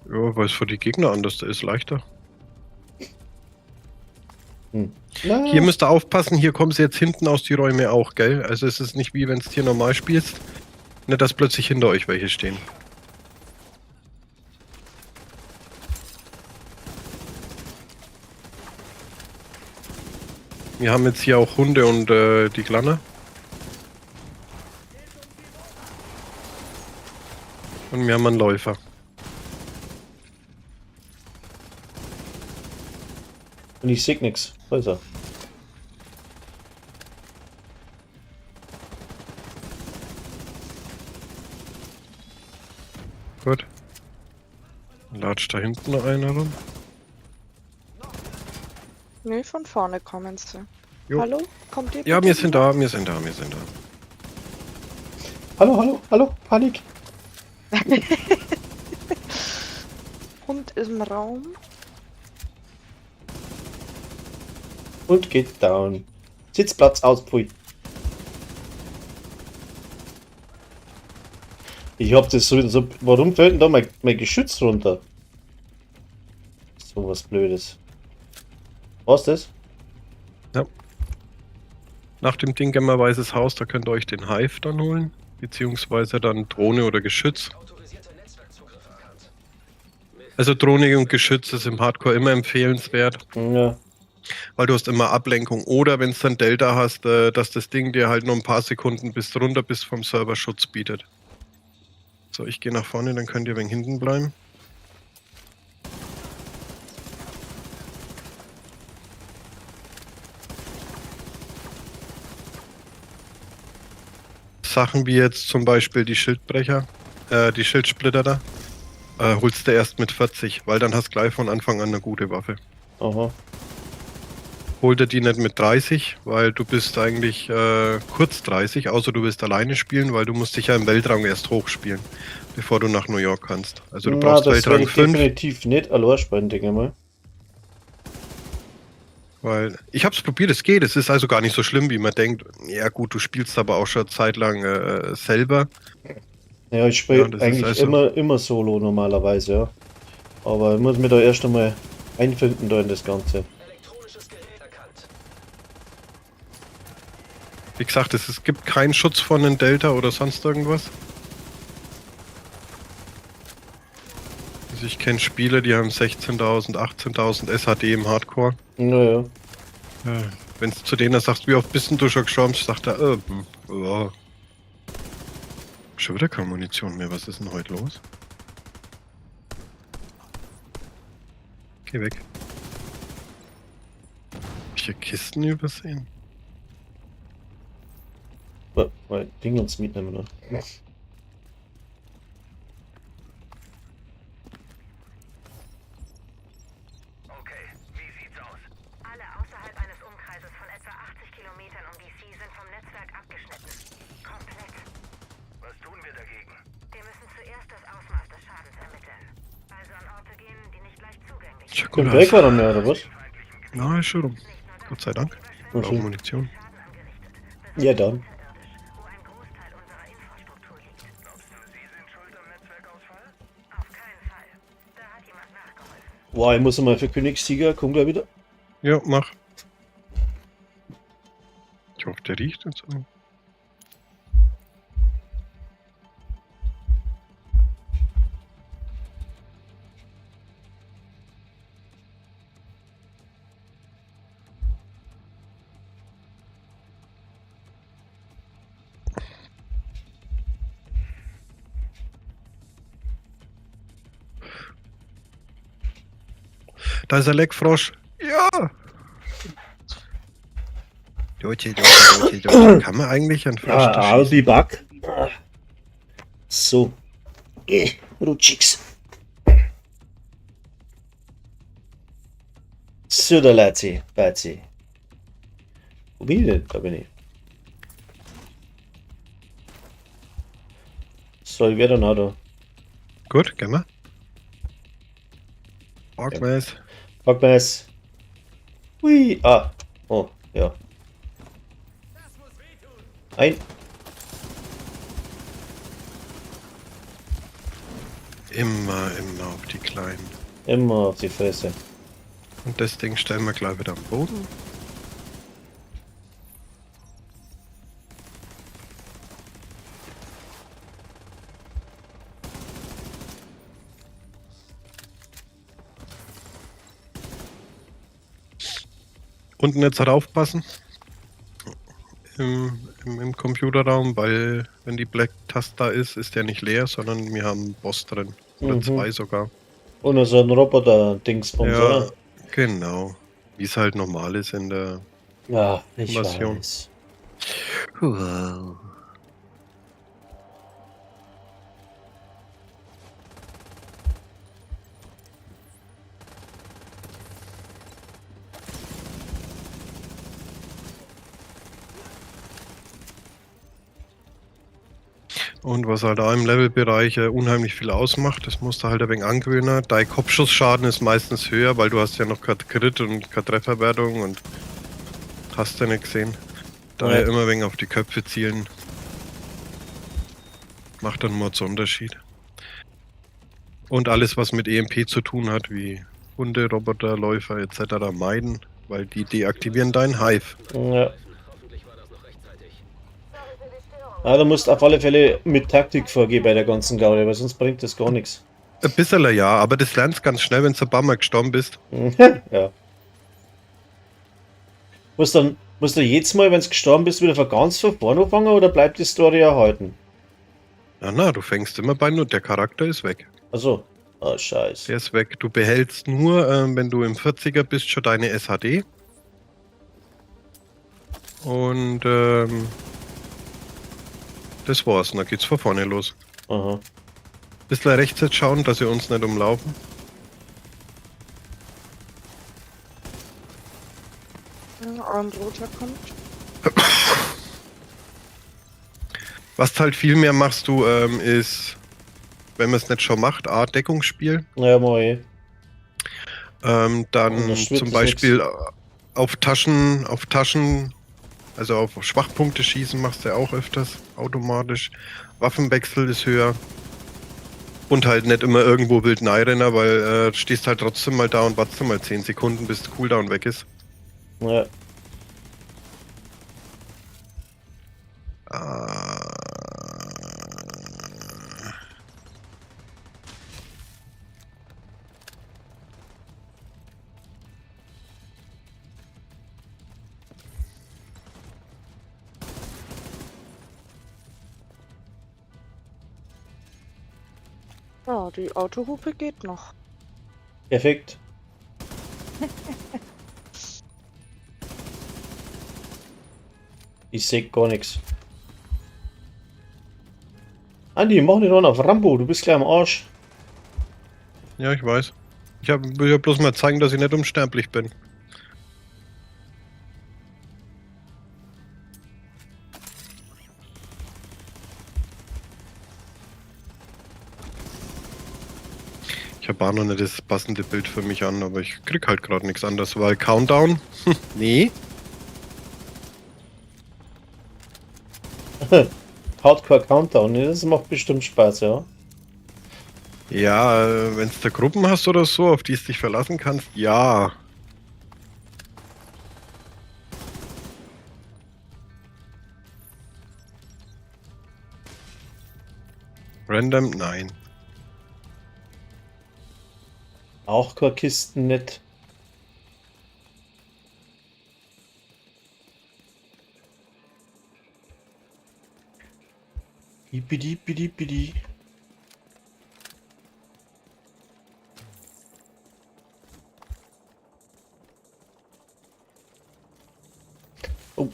Ja, weil es für die Gegner anders ist, leichter. Na, Hier müsst ihr aufpassen, hier kommen sie jetzt hinten aus die Räume auch, gell? Also es ist nicht wie wenn es hier normal spielst. Nicht, dass plötzlich hinter euch welche stehen. Wir haben jetzt hier auch Hunde und die Kleine. Und wir haben einen Läufer. und ich sehe nichts. Also. Gut. Latscht da hinten noch einer rum. Nö, von vorne kommen sie. Jo. Hallo? Kommt ihr? Ja, bitte wir sind wieder? da, wir sind da, wir sind da. Hallo, hallo, hallo, Panik. Hund ist im Raum. Und geht down. Sitzplatz aus, pfui. Ich hab das so. Warum fällt denn da mein Geschütz runter? So was Blödes. Was ist das? Nach dem Ding gehen wir Weißes Haus, da könnt ihr euch den Hive dann holen. Beziehungsweise dann Drohne oder Geschütz. Also Drohne und Geschütz ist im Hardcore immer empfehlenswert, Ja. weil du hast immer Ablenkung. Oder wenn es dann Delta hast, dass das Ding dir halt nur ein paar Sekunden bis du runter bist vom Server Schutz bietet. So, ich gehe nach vorne, dann könnt ihr wegen hinten bleiben. Sachen wie jetzt zum Beispiel die Schildbrecher die Schildsplitter da, holst du erst mit 40, weil dann hast du gleich von Anfang an eine gute Waffe. Aha. Hol dir die nicht mit 30, weil du bist eigentlich kurz 30, außer du willst alleine spielen, weil du musst dich ja im Weltrang erst hochspielen, bevor du nach New York kannst. Also du brauchst das Weltrang werde ich 5. definitiv nicht allein spielen, denke ich mal. Weil ich habe es probiert, es geht. Es ist also gar nicht so schlimm, wie man denkt. Ja gut, du spielst aber auch schon eine Zeit lang selber. Ja, ich spiele Ja, das ist eigentlich also- immer solo normalerweise, ja. Aber ich muss mich da erst einmal einfinden da in das Ganze. Elektronisches Gerät erkannt. Wie gesagt, es gibt keinen Schutz von einem Delta oder sonst irgendwas. Also ich kenne Spieler, die haben 16.000, 18.000 SHD im Hardcore. Naja. Wenn du zu denen sagst, wie oft bist denn du schon gestorben, sagt er, ja. Schon wieder keine Munition mehr, was ist denn heute los? Geh weg. Hab ich hier Kisten übersehen? Mal Ding uns mitnehmen, oder? Okay, wie sieht's aus? Alle außerhalb eines Umkreises von etwa 80 Kilometern um DC sind vom Netzwerk abgeschnitten. Komplett. Was tun wir dagegen? Wir müssen zuerst das Ausmaß des Schadens ermitteln. Also an Orte gehen, die nicht leicht zugänglich sind. Schaut gut Kommt weg aus. oder mehr, oder was? Na, ist schon rum. Gott sei Dank. Auch Okay. Munition. Schaden angerichtet. Ja, dann. Unterirdisch, wo ein Großteil unserer Infrastruktur liegt. Glaubst du, Sie sind schuld am Netzwerkausfall? Auf keinen Fall. Da hat jemand nachgeholfen. Wow, ich muss mal für Königssieger, komm gleich wieder. Ja, mach. Ich hoffe, der riecht und so. Da ist der Leckfrosch. Ja! Leute. Kann man eigentlich einen Frosch I'll erschießen? be back. So. Rutschix. So, der Latzi, Batzi. Wo bin ich denn? Da bin ich. So, ich werde noch da. Gut, gehen wir. Orkmess. Pack mal es. Hui. Ah. Oh, ja. Ein. Immer auf die Kleinen. Immer auf die Fresse. Und das Ding stellen wir gleich wieder am Boden. Unten jetzt halt aufpassen. Im Computerraum, weil wenn die Black-Taste da ist, ist der nicht leer, sondern wir haben einen Boss drin. Oder Mhm. 2 sogar. Und so ein Roboter-Dingsbums, Ja, oder? genau. Wie es halt normal ist in der... Ja, ich Invasion. weiß. Wow. Und was halt da im Levelbereich unheimlich viel ausmacht, das musst du halt ein wenig angewöhnen. Dein Kopfschussschaden ist meistens höher, weil du hast ja noch kein Crit und keine Trefferwertung und hast du nicht gesehen. Daher Ja. immer ein wenig auf die Köpfe zielen. Macht dann Mordsunterschied. Und alles, was mit EMP zu tun hat, wie Hunde, Roboter, Läufer etc. meiden, weil die deaktivieren deinen Hive. Ja. Hoffentlich war das noch rechtzeitig. Ah, du musst auf alle Fälle mit Taktik vorgehen bei der ganzen Gaude, weil sonst bringt das gar nichts. Ein bisschen ja, aber das lernst ganz schnell, wenn du ein paar Mal gestorben bist. Ja. Musst du jedes Mal, wenn du gestorben bist, wieder von ganz von vorne anfangen oder bleibt die Story erhalten? Na, du fängst immer bei Null. Der Charakter ist weg. Also, ah, scheiße. Der ist weg. Du behältst nur, wenn du im 40er bist, schon deine SHD. Und das war's. Und dann geht's von vorne los. Aha. Bisschen rechts jetzt schauen, dass sie uns nicht umlaufen. Ja, ein roter kommt. Was du halt viel mehr machst du, ist, wenn man es nicht schon macht, A, Deckungsspiel. Ja, mal Dann das wird zum das Beispiel auf Taschen, also auf Schwachpunkte schießen machst du ja auch öfters automatisch. Waffenwechsel ist höher. Und halt nicht immer irgendwo wild Neirenner, weil du stehst halt trotzdem mal da und wartest mal 10 Sekunden, bis der Cooldown weg ist. Ja. Ja, die Autohupe geht noch. Perfekt. Ich seh gar nichts. Andi, mach nicht noch auf Rambo, du bist gleich am Arsch. Ja, ich weiß. Will ja bloß mal zeigen, dass ich nicht unsterblich bin. Ich habe auch noch nicht das passende Bild für mich an, aber ich krieg halt gerade nichts anderes, weil Countdown? Nee. Hardcore Countdown, ne? Das macht bestimmt Spaß, ja. Ja, wenn du da Gruppen hast oder so, auf die du dich verlassen kannst, ja. Random? Nein. Auch keine Kisten nicht. Bidi, bidi, bidi. Oh.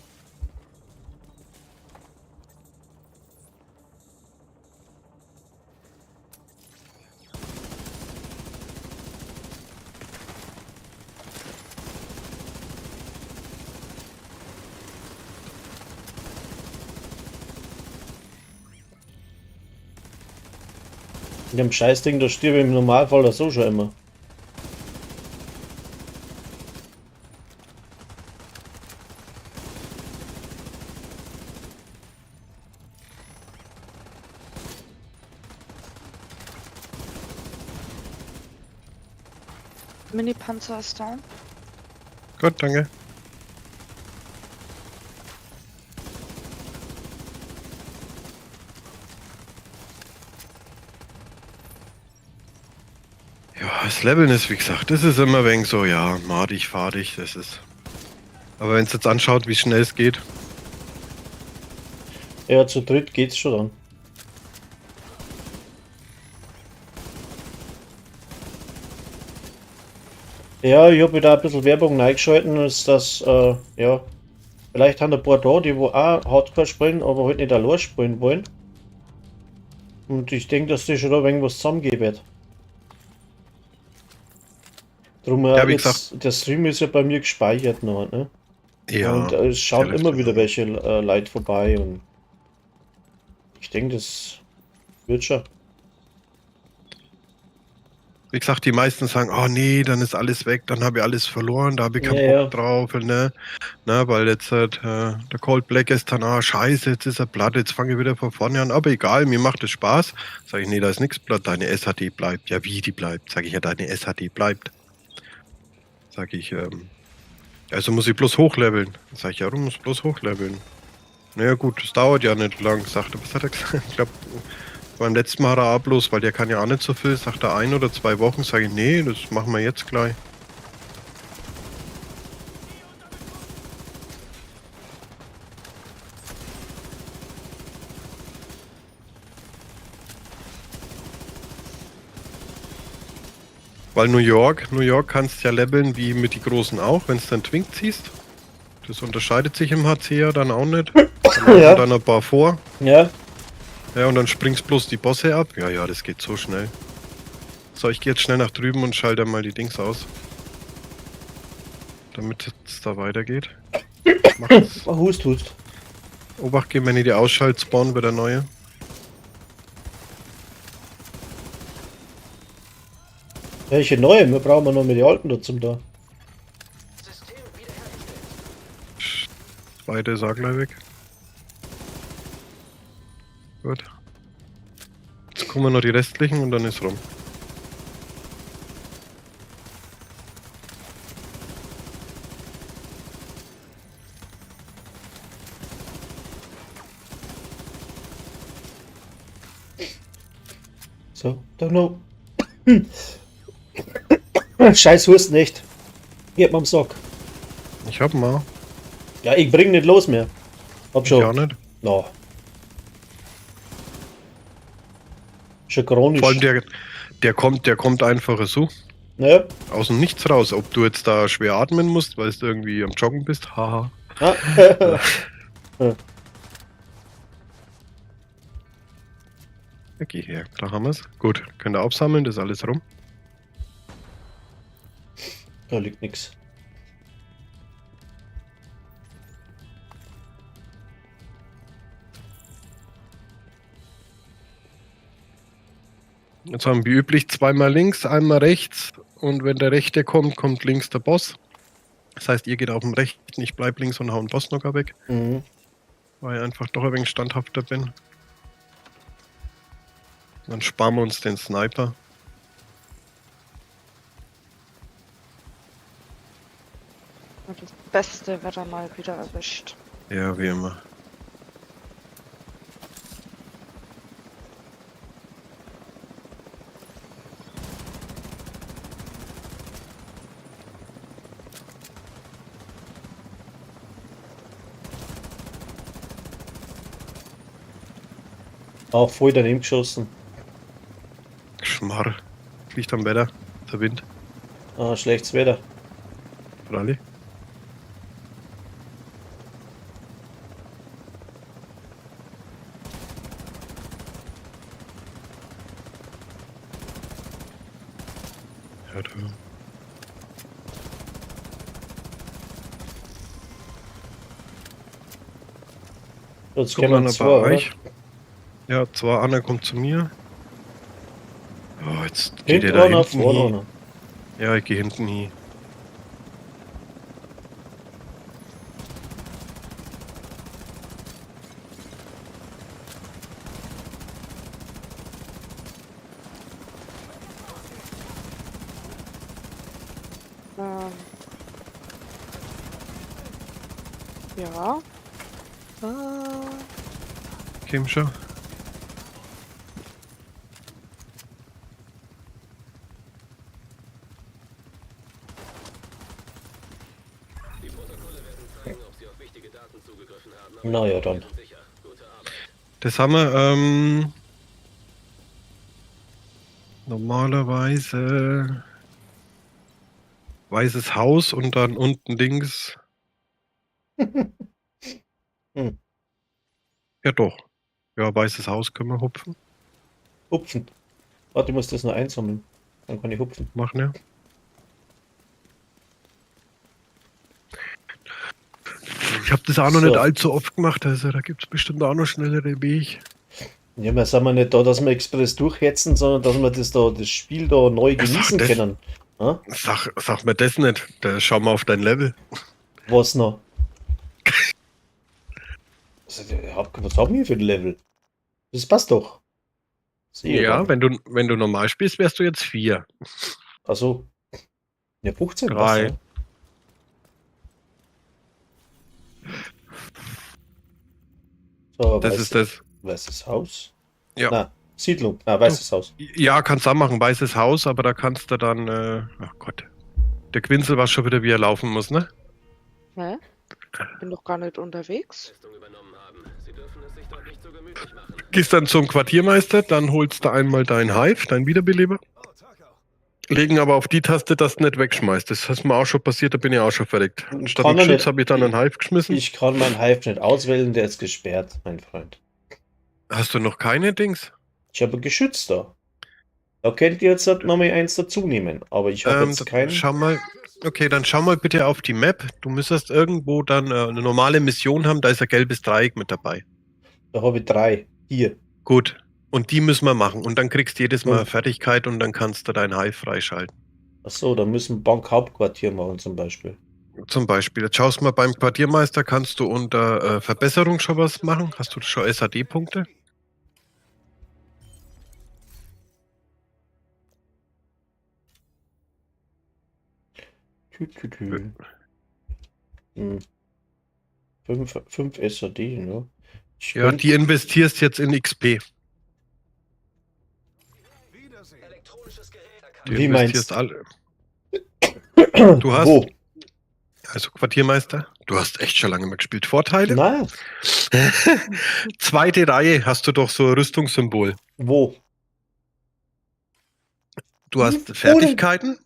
In dem Scheißding, da stirb ich im Normalfall das so schon immer. Mini-Panzer ist down. Gut, danke. Ja, das Leveln ist, wie gesagt, das ist immer wenig so, ja, madig, fadig, das ist. Aber wenn es jetzt anschaut, wie schnell es geht. Ja, zu dritt geht's schon dann. Ja, ich habe wieder ein bisschen Werbung reingeschalten, ist das, ja, vielleicht haben ein paar da, die wo auch Hardcore spielen, aber halt nicht allein spielen wollen. Und ich denke, dass die schon da irgendwas zusammengehen wird. Drum, Ja, wie jetzt, der Stream ist ja bei mir gespeichert noch, ne? Ja. Und es schauen der immer läuft wieder ja. welche Leute vorbei und ich denke, das wird schon. Wie gesagt, die meisten sagen, oh nee, dann ist alles weg, dann habe ich alles verloren, da habe ich keinen Ja, Bock drauf, ne? Na, weil jetzt der Cold Black ist dann, ah, scheiße, jetzt ist er platt, jetzt fange ich wieder von vorne an, aber egal, mir macht es Spaß. Sag ich, nee, da ist nichts platt, deine SHD bleibt. Ja, wie die bleibt? Sag ich, ja, deine SHD bleibt. Sag ich, also muss ich bloß hochleveln. Sag ich, ja, du musst bloß hochleveln. Naja gut, das dauert ja nicht lang, sagt er. Was hat er gesagt? Ich glaube, beim letzten Mal hat er auch bloß, weil der kann ja auch nicht so viel, sagt er 1 oder 2 Wochen. Sag ich, nee, das machen wir jetzt gleich. Weil New York kannst ja leveln wie mit die Großen auch, wenn es dann Twink ziehst. Das unterscheidet sich im HC ja dann auch nicht. Dann Ja. dann ein paar vor. Ja, Ja, und dann springst bloß die Bosse ab. Ja, ja, das geht so schnell. So, ich gehe jetzt schnell nach drüben und schalte mal die Dings aus. Damit es da weitergeht. Macht's. Oh, hust. Obacht geben, wenn ihr die ausschaltet, spawnen wieder neue. Welche neue? Wir brauchen wir noch mit den alten dazu da. Zweite ist auch gleich weg. Gut. Jetzt kommen noch die restlichen und dann ist rum. So, doch noch. Scheiß Hust nicht. Gib mal am Sack. Ich hab mal. Ja, ich bring nicht los mehr. Hab Ich auch schon. nicht. No. Schon chronisch. Vor allem der kommt einfach so Ja. aus dem Nichts raus. Ob du jetzt da schwer atmen musst, weil du irgendwie am Joggen bist. Haha. Ah. Ja, geh her. Da haben wir's. Gut. Könnt ihr aufsammeln, das ist alles rum. Da liegt nix. Jetzt haben wir wie üblich zweimal links, einmal rechts. Und wenn der rechte kommt, kommt links der Boss. Das heißt, ihr geht auf dem rechten, ich bleib links und hau einen Bossnocker weg. Mhm. Weil ich einfach doch ein wenig standhafter bin. Dann sparen wir uns den Sniper. Das Beste wird er mal wieder erwischt. Ja, wie immer. Auch voll daneben geschossen. Schmarr. Liegt am Wetter. Der Wind. Ah, schlechtes Wetter. Rally. Ja, du. Jetzt Guck können wir mal zwei, bei oder? euch. Ja, zwar Anna kommt zu mir. Oh, jetzt geht Hinten ihr da einer, hinten vorne hin. einer. Ja, ich gehe hinten hin. Ähm. Ja. Kim schon. Die Protokolle werden zeigen, ob sie auf wichtige Daten zugegriffen haben. Na ja, dann. Sicher. Gute Arbeit. Das haben wir, normalerweise weißes Haus und dann unten links. Hm. Ja doch. Ja, weißes Haus können wir hupfen. Hupfen. Warte, ich muss das noch einsammeln. Dann kann ich hupfen. Machen ja. Ich habe das auch noch So. nicht allzu oft gemacht, also da gibt es bestimmt auch noch schnellere Wege. Ja, wir sind wir nicht da, dass wir Express durchhetzen, sondern dass wir das Spiel da neu genießen das- können. Ha? Sag mir das nicht. Da schau mal auf dein Level. Was noch? Was haben wir für ein Level? Das passt doch. Sehe Ja, dann. wenn du normal spielst, wärst du jetzt 4. Also. Ja, 15. 3. passt, ja. So, Das ist das. Weißes Haus? Ja. Na, Siedlung. Ah, weißes Haus. Ja, kannst du auch machen, weißes Haus, aber da kannst du dann, ach Gott. Der Quinzel weiß schon wieder, wie er laufen muss, ne? Hä? Bin doch gar nicht unterwegs. Leistung übernommen haben. Sie dürfen es sich dort nicht so gemütlich machen. Gehst dann zum Quartiermeister, dann holst du einmal dein Hive, dein Wiederbeleber. Legen aber auf die Taste, dass du nicht wegschmeißt. Das ist mir auch schon passiert, da bin ich auch schon verreckt. Statt Kann dem er Geschütz nicht. habe ich dann einen Hive geschmissen. Ich kann meinen Hive nicht auswählen, der ist gesperrt, mein Freund. Hast du noch keine Dings? Ich habe ein Geschütz da. Da könnt ihr jetzt halt noch mal eins dazu nehmen. Aber ich habe jetzt keinen. Schau mal. Okay, dann schau mal bitte auf die Map. Du müsstest irgendwo dann eine normale Mission haben, da ist ein gelbes Dreieck mit dabei. Da habe ich 3. Hier. Gut. Und die müssen wir machen. Und dann kriegst du jedes Mal Ja. Fertigkeit und dann kannst du dein Hive freischalten. Achso, da müssen wir Bankhauptquartier machen zum Beispiel. Zum Beispiel, jetzt schaust mal beim Quartiermeister, kannst du unter Verbesserung schon was machen? Hast du schon SAD-Punkte? Tü. 5 SAD, ne? Ich Ja, könnt- die investierst jetzt in XP. Die Wie investierst meinst alle. Du hast, Wo? also Quartiermeister, du hast echt schon lange mal gespielt. Vorteile? Nein. Zweite Reihe hast du doch so ein Rüstungssymbol. Wo? Du hast Wo Fertigkeiten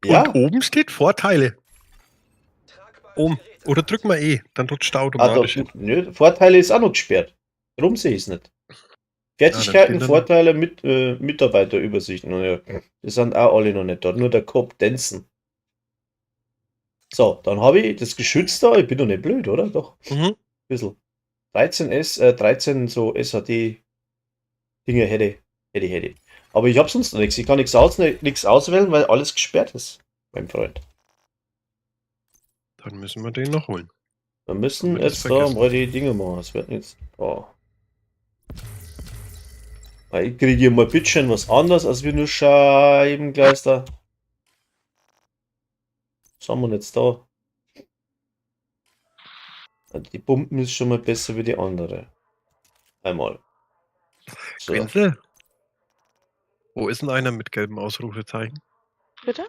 Ja. und oben steht Vorteile. Oder drück mal E, dann rutscht er automatisch hin. Nö, Vorteile ist auch noch gesperrt. Darum sehe ich es nicht. Fertigkeiten, steht da Vorteile, Mitarbeiterübersichten. Naja, die sind auch alle noch nicht da. Nur der Cobb Denson. So, dann habe ich das Geschütz da. Ich bin doch nicht blöd, oder? Doch, ein Mhm. bisschen. 13 so SAD-Dinge hätte. Aber ich habe sonst noch nichts. Ich kann nichts auswählen, weil alles gesperrt ist, mein Freund. Dann müssen wir den noch holen. Wir müssen Hab ich das jetzt da vergessen. mal die Dinge machen. Es wird jetzt. Oh. Ich kriege hier mal ein bisschen was anderes als wie nur Scheibengleister. Was haben wir denn jetzt da? Die Pumpen ist schon mal besser wie die andere. Einmal. So. Wenzel? Wo ist denn einer mit gelbem Ausrufezeichen? Bitte?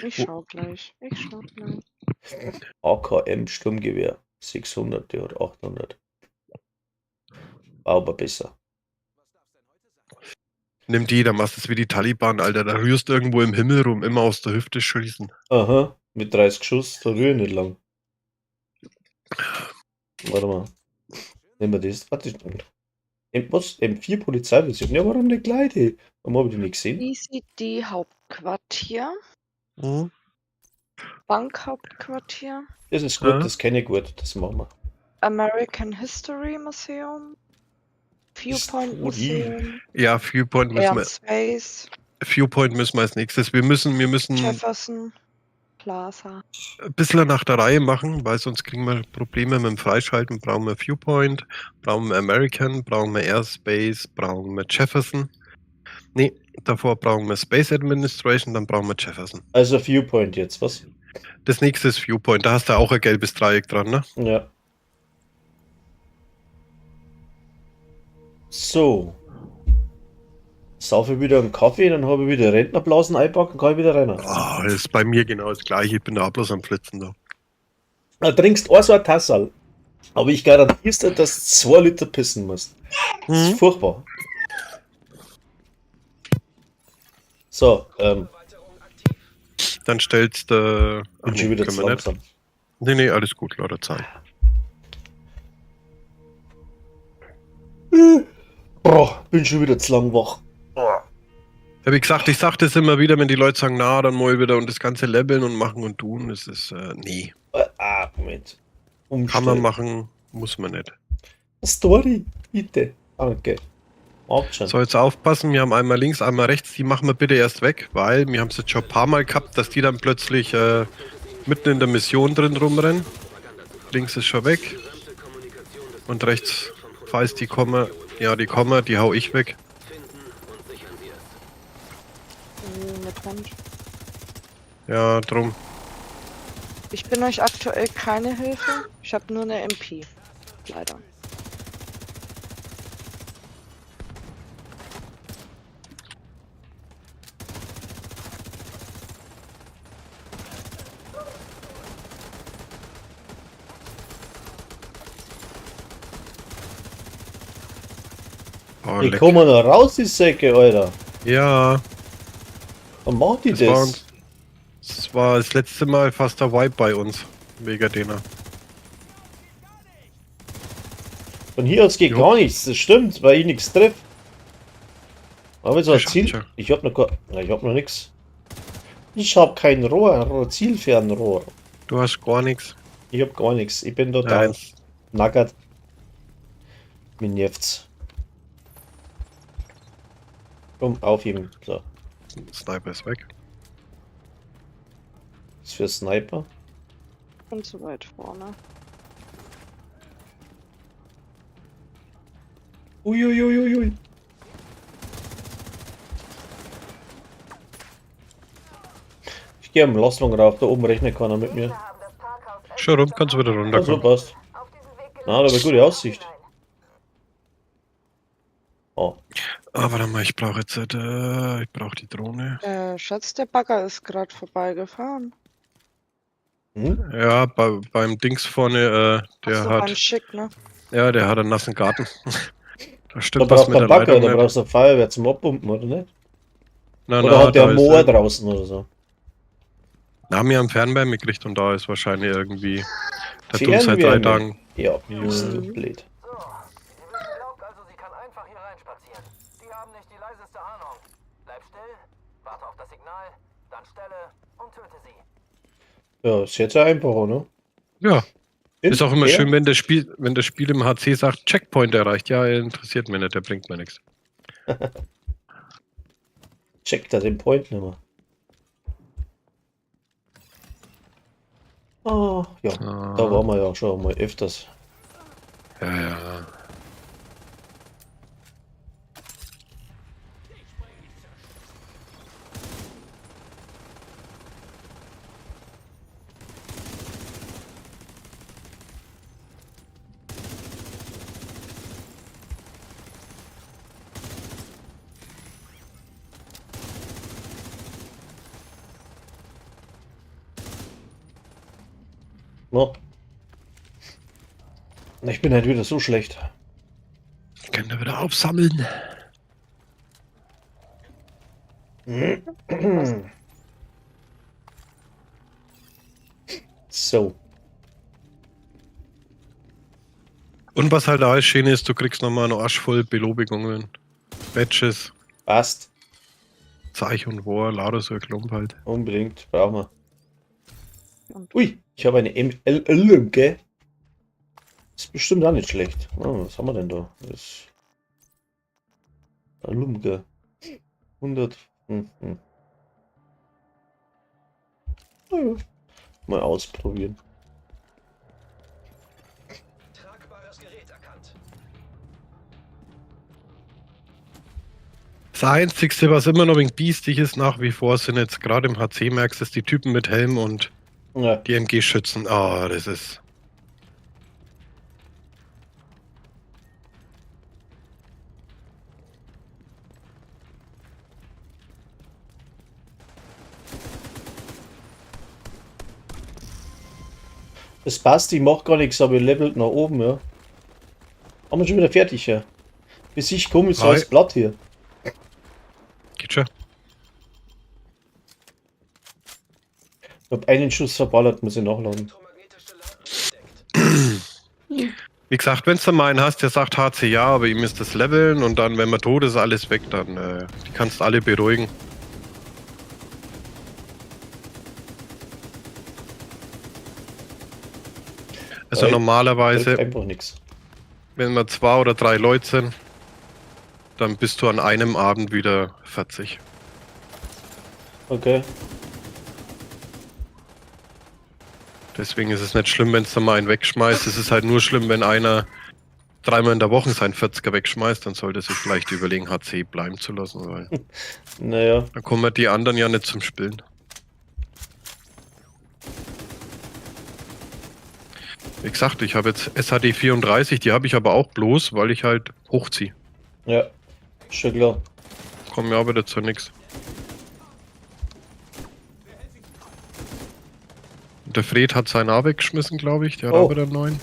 Ich Wo- schau gleich. AKM Sturmgewehr. 600 oder 800. War aber besser. Nimmt jeder, machst es wie die Taliban, Alter. Da rührst du irgendwo im Himmel rum, immer aus der Hüfte schießen. Aha, mit 30 Schuss, da rühre ich nicht lang. Warte mal. Nehmen wir das. Warte. Was? M4 Polizeivision. Ja, warum nicht gleich die? Warum habe ich die nicht gesehen? ECD Hauptquartier. Mhm. Bankhauptquartier. Das ist gut, Ja. das kenne ich gut. Das machen wir. American History Museum. Viewpoint History. Museum. Ja, Viewpoint Air müssen and wir als nächstes. Wir müssen Jefferson Plaza. ein bisschen nach der Reihe machen, weil sonst kriegen wir Probleme mit dem Freischalten. Brauchen wir Viewpoint, brauchen wir American, brauchen wir Airspace, brauchen wir Jefferson. Nee, davor brauchen wir Space Administration, dann brauchen wir Jefferson. Also Viewpoint jetzt, was? Das nächste ist Viewpoint, da hast du auch ein gelbes Dreieck dran, ne? Ja. So. Saufe wieder einen Kaffee, dann habe ich wieder Rentnerblasen einpacken, kann ich wieder rein. Ah, das ist bei mir genau das gleiche, ich bin da auch bloß am Flitzen da. Du trinkst auch so ein Tassal. Aber ich garantiere dir, dass du 2 Liter pissen musst. Das ist furchtbar. So, Dann stellst du... bin schon wieder zu langsam. Nee, alles gut, lauter Zeit. Boah, bin schon wieder zu lang wach. Ja, wie gesagt, ich sag das immer wieder, wenn die Leute sagen, na, dann mal wieder und das ganze leveln und machen und tun, das ist, nee. Moment. Kann man Umstellen. machen, muss man nicht. Story, bitte. Danke. Macht schon. So, jetzt aufpassen, wir haben einmal links, einmal rechts, die machen wir bitte erst weg, weil wir haben es jetzt schon ein paar Mal gehabt, dass die dann plötzlich mitten in der Mission drin rumrennen. Links ist schon weg. Und rechts, falls die kommen, ja, die kommen, die hau ich weg. Mit Hand. Ja, drum. Ich bin euch aktuell keine Hilfe. Ich habe nur eine MP. Leider. Oh, Die leck. kommen da raus, die Säcke, Alter. Ja, Wann macht die das war, das? das war das letzte Mal fast der Wipe bei uns, wegen denen. Von hier aus geht Jo. gar nichts, das stimmt, weil ich nichts treffe. Aber so ein Ich hab Ziel. schon. Ich hab noch gar. Na, ich hab noch nichts. Ich hab kein Rohr, Zielfernrohr. Du hast gar nichts. Ich hab gar nichts. Ich bin total Nein. nackert. Mir nervt's. Komm, auf ihm. So. Sniper ist weg. Das ist für Sniper. Und so weit vorne. Uiuiuiui. Ich gehe am Losslung rauf, da oben rechnet keiner mit mir. haben das Parkhaus Schon rum, kannst du wieder Also runterkommen. passt. auf diesem Weg Ah, da wäre gute Aussicht. Oh. Ah, warte mal, ich brauche jetzt, ich brauche die Drohne. Schatz, der Bagger ist gerade vorbeigefahren. Hm? Ja, beim Dings vorne, der Achso, hat, ganz schick, ne? ja, der hat einen nassen Garten. Da Da stimmt was brauchst mit du der einen Bagger, Leitung da nicht. brauchst du eine Feuerwehr zum Abpumpen, oder nicht? Na, Oder hat der da ist Moor draußen oder so? Na, wir haben Fernwärme gekriegt und da ist wahrscheinlich irgendwie, da tun seit 3 Fernwärme. Tagen. Ja, bist du blöd. So, sie glaubt also, sie kann einfach hier reinspazieren. Sie haben nicht die leiseste Ahnung. Bleib still, warte auf das Signal, dann stelle und töte sie. Ja, ist jetzt ja einfacher, ne? Ja, ist auch immer Ja. schön, wenn das Spiel im HC sagt, Checkpoint erreicht. Ja, interessiert mich nicht, der bringt mir nichts. Checkt er den Point nicht mehr. Ah, ja, Ah. da waren wir ja schon mal öfters. Ja, ja. No. Ich bin halt wieder so schlecht. Ich kann da wieder aufsammeln. So. Und was halt alles schön ist, du kriegst nochmal einen Arsch voll Belobigungen. Badges, Passt. Zeich und War, lauter so ein Klump halt. Unbedingt. Brauchen wir. Und Ui, ich habe eine MLL, ist bestimmt auch nicht schlecht. Oh, was haben wir denn da? Das Lumke. 100. Naja. Mal ausprobieren. Tragbares Gerät erkannt. Das Einzige, was immer noch ein wenig biestig ist nach wie vor, sind jetzt gerade im HC merkst du, die Typen mit Helm und Ja, die MG-Schützen. Ah, das ist... das passt, ich mach gar nichts, aber ich levelt nach oben, ja. Haben wir schon wieder fertig, ja. Bis ich komme, ist Hi. alles Blatt hier. Geht schon. Ich hab einen Schuss verballert, muss ich nachladen. Elektromagnetische Ladung entdeckt. Wie gesagt, wenn du mal einen hast, der sagt HC ja, aber ihm ist das Leveln und dann, wenn man tot ist, alles weg, dann die kannst du alle beruhigen. Also Weil- normalerweise, Einfach nichts. wenn wir 2 oder 3 Leute sind, dann bist du an einem Abend wieder 40. Okay. Deswegen ist es nicht schlimm, wenn du mal einen wegschmeißt. Es ist halt nur schlimm, wenn einer 3-mal in der Woche seinen 40er wegschmeißt, dann sollte sich vielleicht überlegen, HC bleiben zu lassen, weil Naja. dann kommen die anderen ja nicht zum Spielen. Wie gesagt, ich habe jetzt SHD 34, die habe ich aber auch bloß, weil ich halt hochziehe. Ja. Schon klar. Kommt mir aber dazu nichts. Der Fred hat seinen auch weggeschmissen, glaube ich. Der hat Oh. auch wieder einen neuen.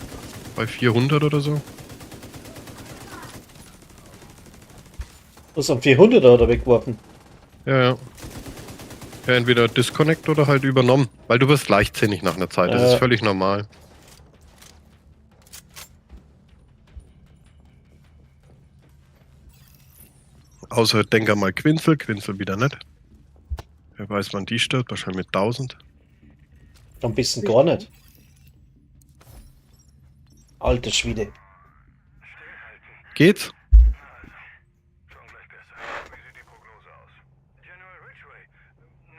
Bei 400 oder so. Was am 400er hat er weggeworfen. Ja, ja. Ja, entweder Disconnect oder halt übernommen. Weil du wirst leichtsinnig nach einer Zeit. Das Ja. ist völlig normal. Außer denke mal Quinzel wieder nicht. Wer weiß, wann die stirbt, wahrscheinlich mit 1000. Am besten gar nicht. Alter Schwede. Geht's? Schon gleich besser. Wie sieht die Prognose aus? General Ridgway.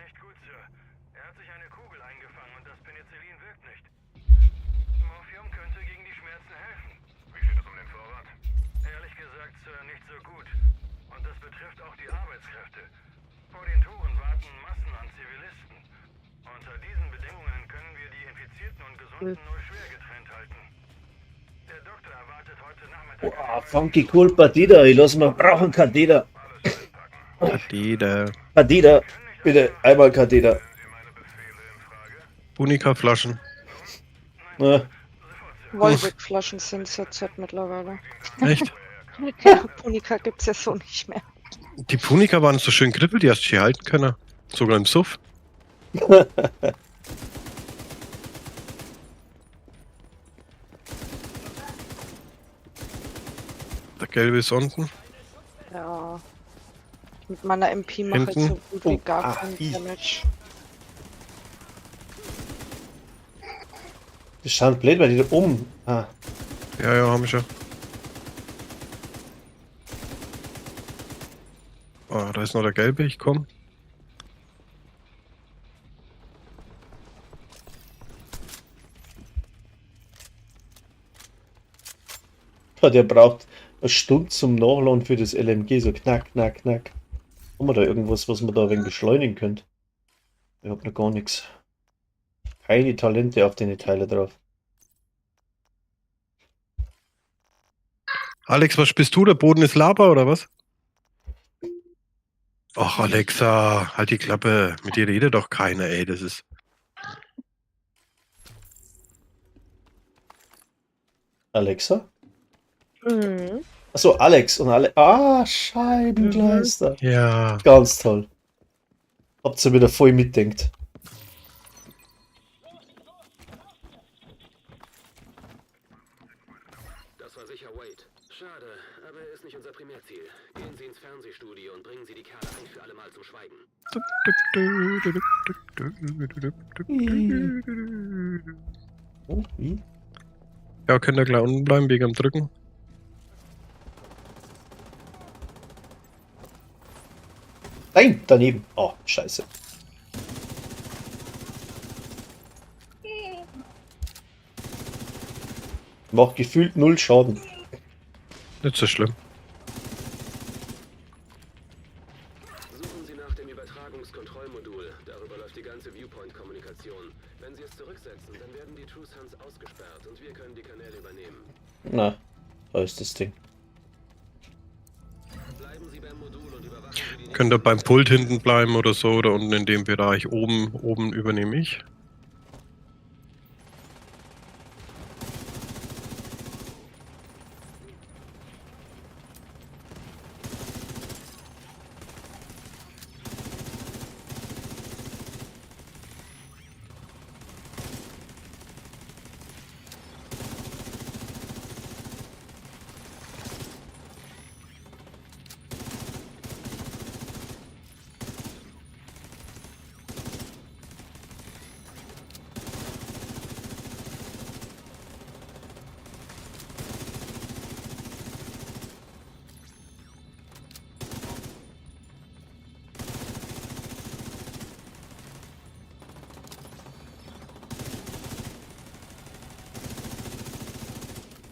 Nicht gut, Sir. Er hat sich eine Kugel eingefangen und das Penicillin wirkt nicht. Morphium könnte gegen die Schmerzen helfen. Wie steht es um den Vorrat? Ehrlich gesagt, Sir, nicht so gut. Und das betrifft auch die Arbeitskräfte. Vor den Toren warten Massen an Zivilisten. Unter diesen Bedingungen können wir die Infizierten und Gesunden nur schwer getrennt halten. Der Doktor erwartet heute Nachmittag... Boah, funky cool, Partida. Ich lass mal brauchen Katheter. Jeder. Katheter. Bitte, einmal Katheter. Punika-Flaschen. Na, Volvic-Flaschen sind es jetzt halt mittlerweile. Echt? Ja, Punika gibt's ja so nicht mehr. Die Punika waren so schön grippel, die hast du hier halten können. Sogar im Suff. Der gelbe ist unten. Ja. Mit meiner MP mache ich Hinten. so gut wie gar Ah, keinen i. Damage. das schaut blöd, weil die da oben. Ah, Ja, haben wir schon. Oh, da ist noch der gelbe, ich komm. der braucht eine Stunde zum Nachladen für das LMG. So knack, knack, knack. Haben wir da irgendwas, was man da ein wenig beschleunigen könnte? Ich hab noch gar nichts. Keine Talente auf den Teile drauf. Alex, was bist du? Der Boden ist Lava oder was? Ach, Alexa, halt die Klappe. Mit dir redet doch keiner, ey. Das ist. Alexa? Mhm. Achso, Alex und alle. Ah, Scheibenkleister. Ja. Ganz toll. Habt ihr wieder voll mitdenkt. Das war sicher Wade. Schade, aber er ist nicht unser Primärziel. Gehen Sie ins Fernsehstudio und bringen Sie die Kerle ein für alle Mal zum Schweigen. Oh, wie? Ja, könnt ihr gleich unten bleiben, wegen am Drücken. Nein, daneben. Oh, scheiße. Macht gefühlt 0 Schaden. Nicht so schlimm. Suchen Sie nach dem Übertragungskontrollmodul. Darüber läuft die ganze Viewpoint-Kommunikation. Wenn Sie es zurücksetzen, dann werden die True Sons ausgesperrt und wir können die Kanäle übernehmen. Na, da ist das Ding. Bleiben Sie beim Modul und überwachen Sie die Könnt ihr beim Pult hinten bleiben oder so, oder unten in dem Bereich. Oben übernehme ich.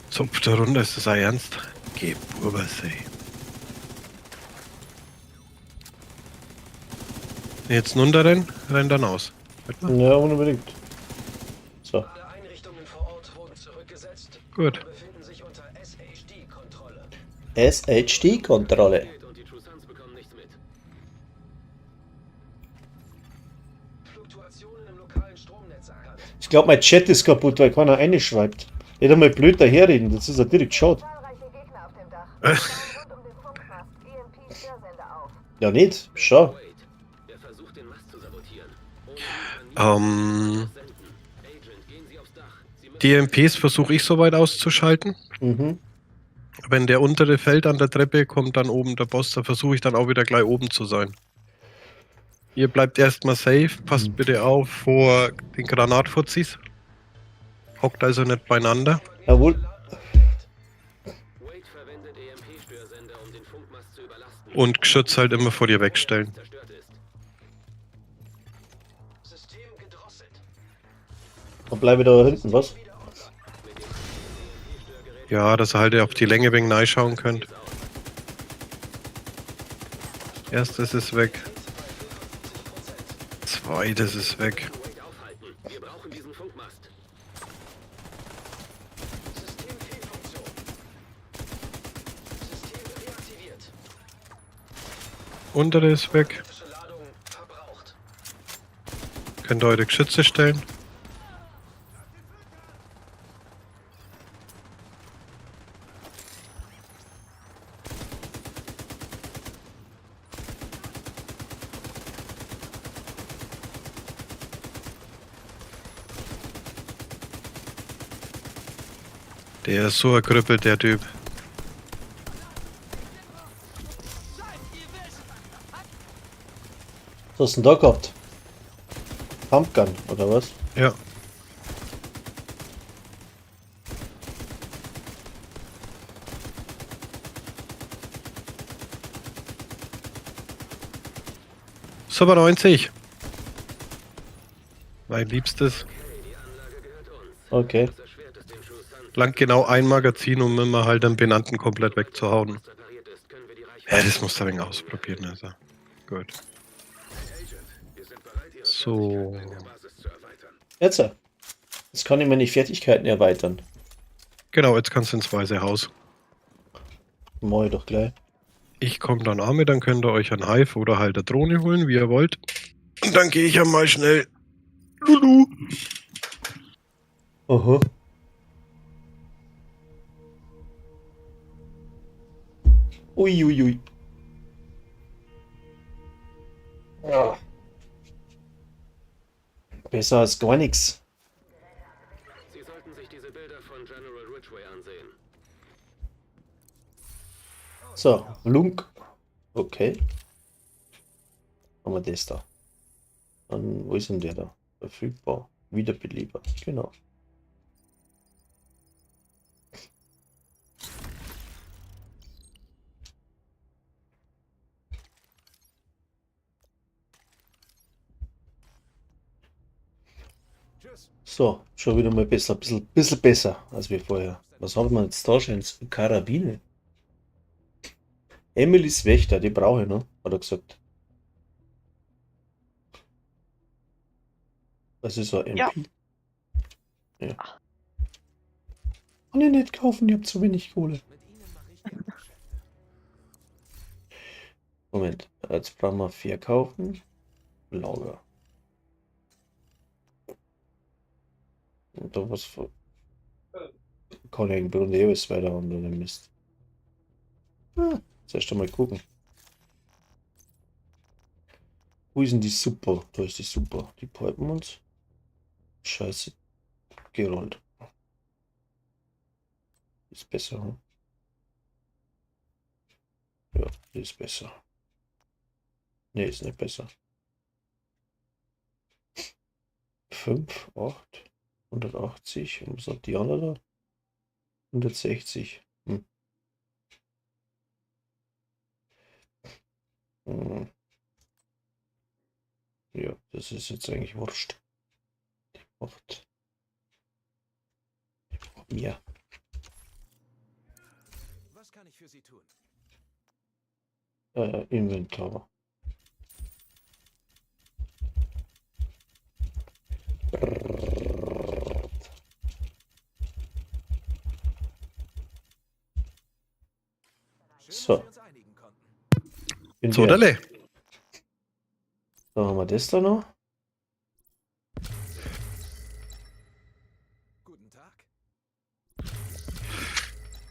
Zupft der Runde, ist das auch ernst? Geh, Bubersee. Jetzt runterrennen, renn dann aus. Ja, unbedingt. So. Alle Einrichtungen vor Ort wurden zurückgesetzt Gut. und befinden sich unter SHD-Kontrolle. SHD-Kontrolle. und die True Sons bekommen nichts mit. Fluktuationen im lokalen Stromnetz erkannt. Ich glaube, mein Chat ist kaputt, weil keiner eine schreibt. Nicht einmal blöd daherreden, das ist ja direkt schade. Zahlreiche Gegner auf dem Dach. Rund um den Funkmast EMP-Störsender auf. Ja, nicht? Schau. Wade, er versucht den Mast zu sabotieren. Ähm, Senden. Agent, gehen Sie aufs Dach. Sie müssen Die MPs versuche ich soweit auszuschalten. Mhm. Wenn der untere fällt an der Treppe, kommt dann oben der Boss, da versuche ich dann auch wieder gleich oben zu sein. Ihr bleibt erstmal safe, passt bitte auf vor den Granatfuzis. Hockt also nicht beieinander. Jawohl. Wade verwendet EMP-Störsender, um den Funkmast zu überlasten. Und Geschütz halt immer vor dir wegstellen. Zerstört ist. Und bleibe da hinten, was? Ja, dass ihr halt auf die Länge wegen reinschauen könnt. Erstes ist weg. Zweites ist weg. Wade aufhalten. Wir brauchen diesen Funkmast. Untere ist weg. Könnt ihr eure Geschütze stellen. Der ist so erkrüppelt, der Typ. Was hast du denn da gehabt? Pumpgun, oder was? Ja. Super 90. Mein Liebstes. Okay. Lang genau ein Magazin, um immer halt den Benannten komplett wegzuhauen. Repariert ist, können wir die Reichweite. Ja, das muss er wegen ausprobieren, also. Gut. Wir sind bereit, Ihre So. Fertigkeiten in der Basis zu erweitern. Jetzt. Jetzt kann ich meine Fertigkeiten erweitern. Genau, jetzt kannst du ins Weiße Haus. Mach ich doch gleich. Ich komme dann auch mit, dann könnt ihr euch ein Hive oder halt eine Drohne holen, wie ihr wollt. Und dann gehe ich ja mal schnell. Lulu. Aha. Uiuiui. Ja. Besser als gar nichts. Sie sollten sich diese Bilder von General Ridgway ansehen. So, Lunk. Okay. Haben wir das da. Dann, wo ist denn der da? Verfügbar. Wiederbeleber. Genau. So, schon wieder mal besser, bisschen besser als wir vorher. Was haben wir jetzt da schon? Karabine. Emilys Wächter, die brauche ich noch, hat er gesagt. Das ist so ein Ja. MP. Ja. Kann ich nicht kaufen, ich habe zu wenig Kohle. Moment, jetzt brauchen wir 4 kaufen. Lager. Und da was für. Kann ich im Grunde eh was weiter haben, oder Mist. Zuerst einmal gucken. Wo ist denn die Super? Da ist die Super. Die palpen wir uns. Scheiße. Gerollt. Ist besser, hm? Ja, die ist besser. Ne, ist nicht besser. 5, 8, 180. Und was hat die andere da? 160. Hm. Hm. Ja, das ist jetzt eigentlich wurscht. Die braucht mehr. Was kann ich für Sie tun? Inventar. So. Dass wir uns einigen konnten. Bin So, wir. Delle. Dann haben wir das da noch. Guten Tag.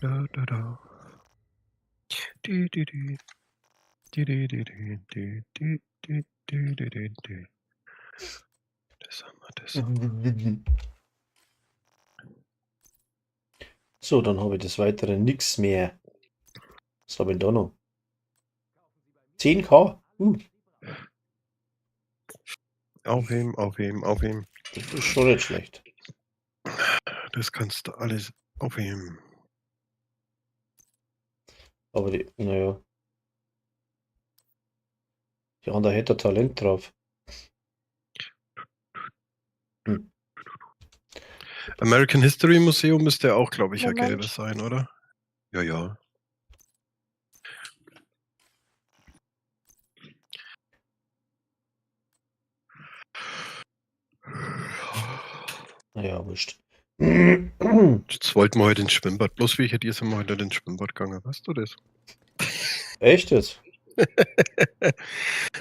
Da, da, da. Die, die, die. Die, die, die, die, die, die, die, die, die, die, die. Das haben wir, das haben wir. So, dann habe ich des Weiteren nichts mehr. Was habe ich denn da noch? 10.000. Aufheben, aufheben, aufheben. Das ist schon nicht schlecht. Das kannst du alles aufheben. Aber die, naja. Die andere hätte Talent drauf. American History Museum müsste auch, glaube ich, ein Moment. gelbes sein, oder? Ja, ja. Naja, wurscht. Jetzt wollten wir heute ins Schwimmbad. Bloß wie ich hätte sind wir heute ins Schwimmbad gegangen. Weißt du das? Echt jetzt?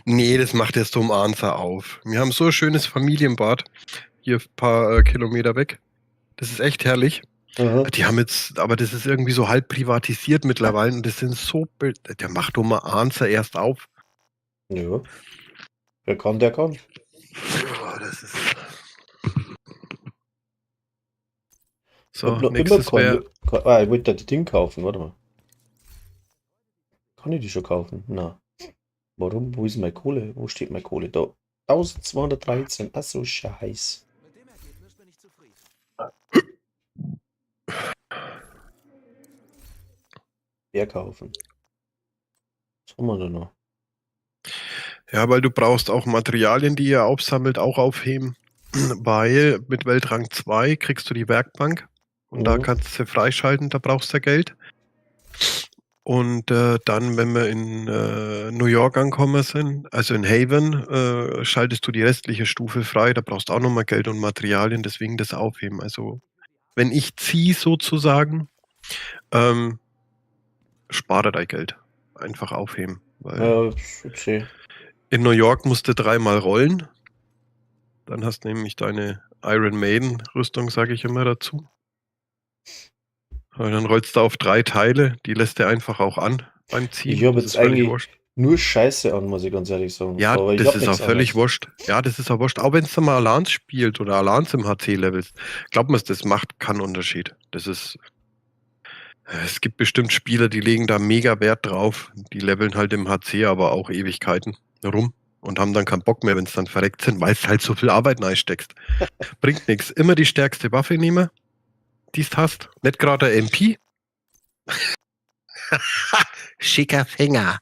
Nee, das macht erst um Arnser auf. Wir haben so ein schönes Familienbad. Hier ein paar Kilometer weg. Das ist echt herrlich. Aha. Die haben jetzt, aber das ist irgendwie so halb privatisiert mittlerweile und das sind so, der macht um Arnser erst auf. Ja. Wer kann, der kann. Oh, das ist... So, Und noch nächstes wäre... ich wollte da die Ding kaufen, warte mal. Kann ich die schon kaufen? Na. Warum? Wo ist meine Kohle? Wo steht meine Kohle? Da. 1213. Ach so, scheiß. Mit dem Ergebnis bin ich zufrieden. Wer kaufen? Was haben wir da noch? Ja, weil du brauchst auch Materialien, die ihr aufsammelt, auch aufheben. Weil mit Weltrang 2 kriegst du die Werkbank und da kannst du sie freischalten, da brauchst du Geld. Und dann, wenn wir in New York angekommen sind, also in Haven, schaltest du die restliche Stufe frei, da brauchst du auch nochmal Geld und Materialien, deswegen das Aufheben. Also wenn ich ziehe sozusagen, spare dein Geld. Einfach aufheben. Weil Okay. in New York musst du 3-mal rollen. Dann hast du nämlich deine Iron Maiden Rüstung, sage ich immer dazu. Und dann rollst du auf 3 Teile, die lässt du einfach auch an beim Ziehen. Ich habe Das jetzt ist völlig eigentlich wurscht. nur Scheiße an, muss ich ganz ehrlich sagen. Ja, Aber ich das hab ist auch nichts völlig anderes. wurscht. Ja, das ist auch wurscht. Auch wenn es mal Alans spielt oder Alans im HC levels. Glaubt man, das macht keinen Unterschied. Das ist. Es gibt bestimmt Spieler, die legen da mega Wert drauf. Die leveln halt im HC aber auch Ewigkeiten rum und haben dann keinen Bock mehr, wenn es dann verreckt sind, weil es halt so viel Arbeit reinsteckst. Bringt nichts. Immer die stärkste Waffe nehmen, die du hast. Nicht gerade ein MP. Schicker Finger.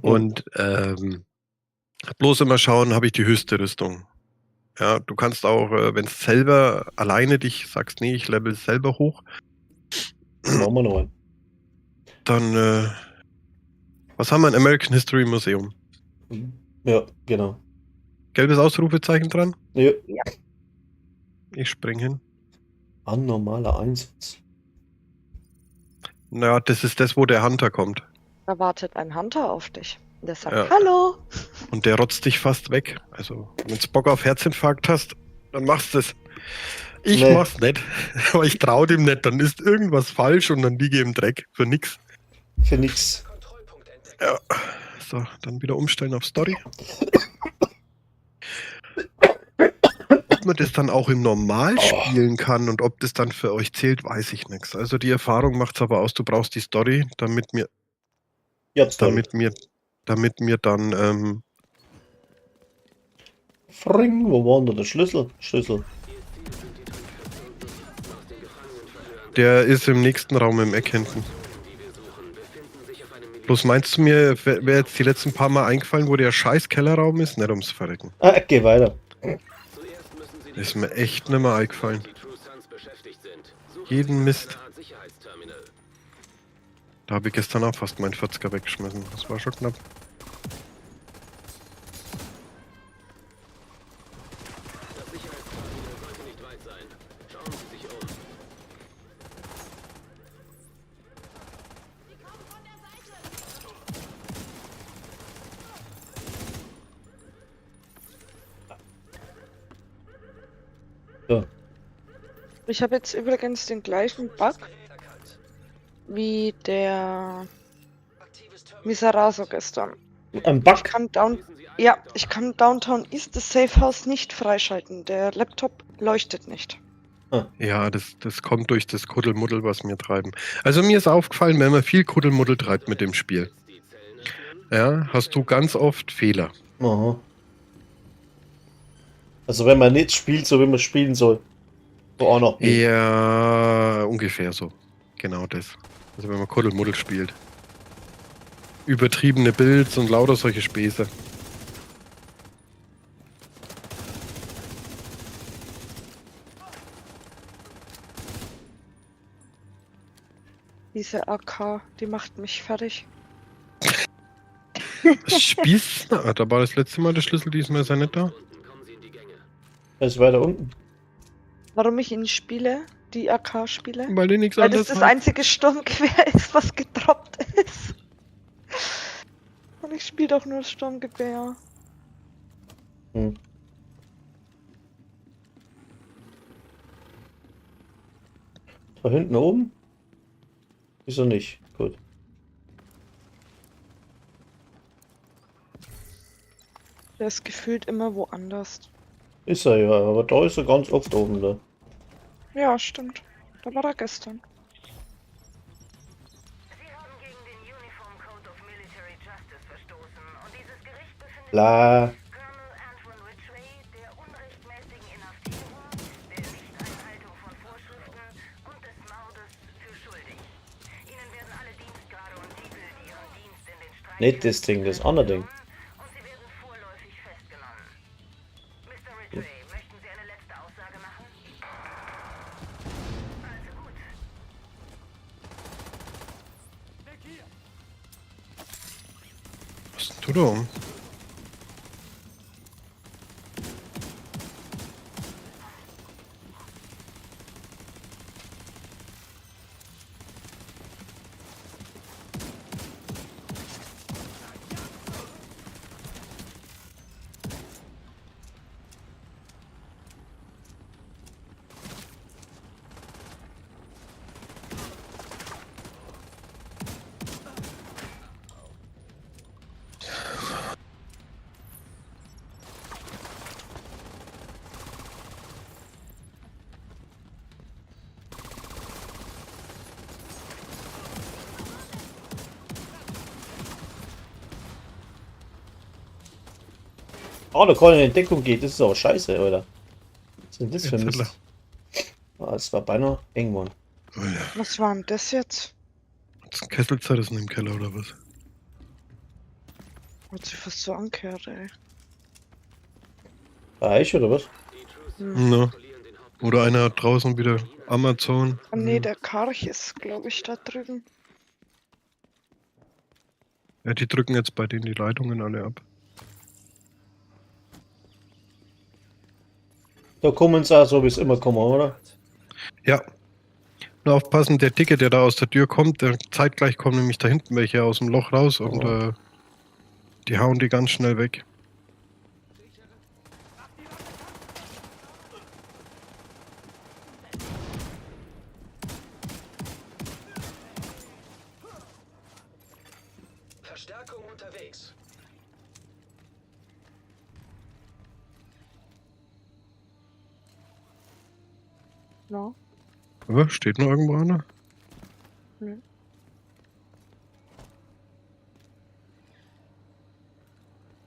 Und bloß immer schauen, habe ich die höchste Rüstung. Ja, du kannst auch, wenn es selber alleine dich sagst, nee, ich level selber hoch, Machen wir noch einen. dann, was haben wir? Ein American History Museum. Ja, genau. Gelbes Ausrufezeichen dran? Ja. Ich spring hin. Anormaler Einsatz. Naja, das ist das, wo der Hunter kommt. Da wartet ein Hunter auf dich. Und der sagt, Ja. hallo. Und der rotzt dich fast weg. Also, wenn du Bock auf Herzinfarkt hast, dann machst du es. Ich Nee. mach's nicht. Aber ich trau dem nicht. Dann ist irgendwas falsch und dann liege ich im Dreck. Für nix. Für nix. Ja. So, dann wieder umstellen auf Story. Ob man das dann auch im Normal spielen kann und ob das dann für euch zählt, weiß ich nichts. Also die Erfahrung macht's aber aus, du brauchst die Story, damit mir dann Fring, wo war denn da der Schlüssel? Schlüssel. der ist im nächsten Raum im Eck hinten. Bloß meinst du mir, wäre jetzt die letzten paar Mal eingefallen, wo der scheiß Kellerraum ist? Nicht ums Verrecken. Ah, geh weiter. Ist mir echt nicht mehr eingefallen. Jeden Mist. Da habe ich gestern auch fast meinen 40er weggeschmissen. Das war schon knapp. Ja. Ich habe jetzt übrigens den gleichen Bug wie der Miseraso gestern. Ein Bug. Ich kann Downtown East das Safe House nicht freischalten. Der Laptop leuchtet nicht. Ja, das kommt durch das Kuddelmuddel, was wir treiben. Also mir ist aufgefallen, wenn man viel Kuddelmuddel treibt mit dem Spiel, Die Zellen öffnen. ja, hast du ganz oft Fehler. Aha. Also wenn man nicht spielt, so wie man spielen soll. Von A nach B. Ja, ungefähr so. Genau das. Also wenn man Kuddelmuddel spielt. Übertriebene Builds und lauter solche Späße. Diese AK, die macht mich fertig. Spieß? Na, da war das letzte Mal der Schlüssel, diesmal ist er nicht da. Unten kommen Sie in die Gänge. Er ist weiter unten. Warum ich ihn spiele, die AK spiele? Weil die nichts Weil das anderes das hat. einzige Sturmgewehr ist, was gedroppt ist. Und ich spiele doch nur das Sturmgewehr. Hm. Da hinten oben? Wieso nicht? Gut. Der ist gefühlt immer woanders. Ist er ja, aber da ist er ganz oft oben da. Ja, stimmt. Da war er gestern. Sie haben gegen den Uniform Code of Military Justice verstoßen und dieses Gericht befindet Bla. Colonel Antoine Ridgway der unrechtmäßigen Inhaftierung, der Nichteinhaltung von Vorschriften und des Mordes für schuldig. Ihnen werden alle Dienstgrade und Titel, die ihren Dienst in den Streitkräften Nicht das Ding, das andere Ding. und sie werden vorläufig festgenommen. Mr. Ridgway, möchten Sie eine letzte Aussage machen? Also gut. Was tut er um? Ah, da kann in Deckung geht. Das ist aber scheiße, Alter. Was sind das für Jetzt Mist? hat Ah, das war beinahe eng, Mann. Oh ja. Was war denn das jetzt? Ist ein Kessel zerrissen im Keller oder was? Hat sich fast so angehört, ey. Bei euch oder was? Die Truth No. kontrollieren den Hauptplatz. Oder einer hat draußen wieder Amazon. Ah, nee, der Karch ist, glaube ich, da drüben. Ja, die drücken jetzt bei denen die Leitungen alle ab. Da kommen sie auch so, wie es immer kommen, oder? Ja. Nur aufpassen, der Dicke, der da aus der Tür kommt, der zeitgleich kommen nämlich da hinten welche aus dem Loch raus und Oh. die hauen die ganz schnell weg. Verstärkung unterwegs. No. Aber steht noch irgendwo einer?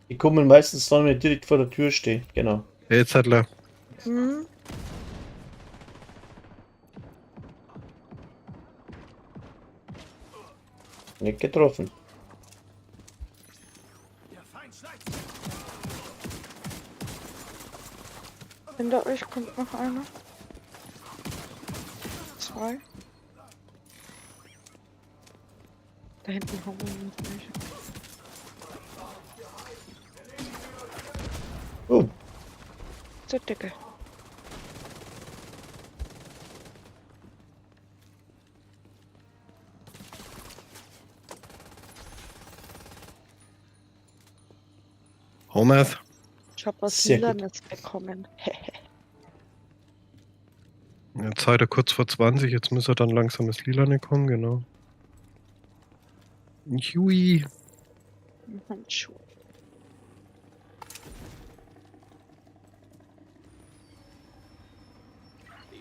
Die kommen meistens dann, wenn ich direkt vor der Tür stehe. Genau. Ja, jetzt hat er. Hm? Nicht getroffen. Hinter euch kommt noch einer. Zwei. Da hinten haben wir noch welche. Oh, Der Dicke. Homers. Ich hab was Sehr gut. Lilanes bekommen. Jetzt seid er kurz vor 20, jetzt muss er dann langsam ins Lilane kommen, genau. Hui. Handschuh. Die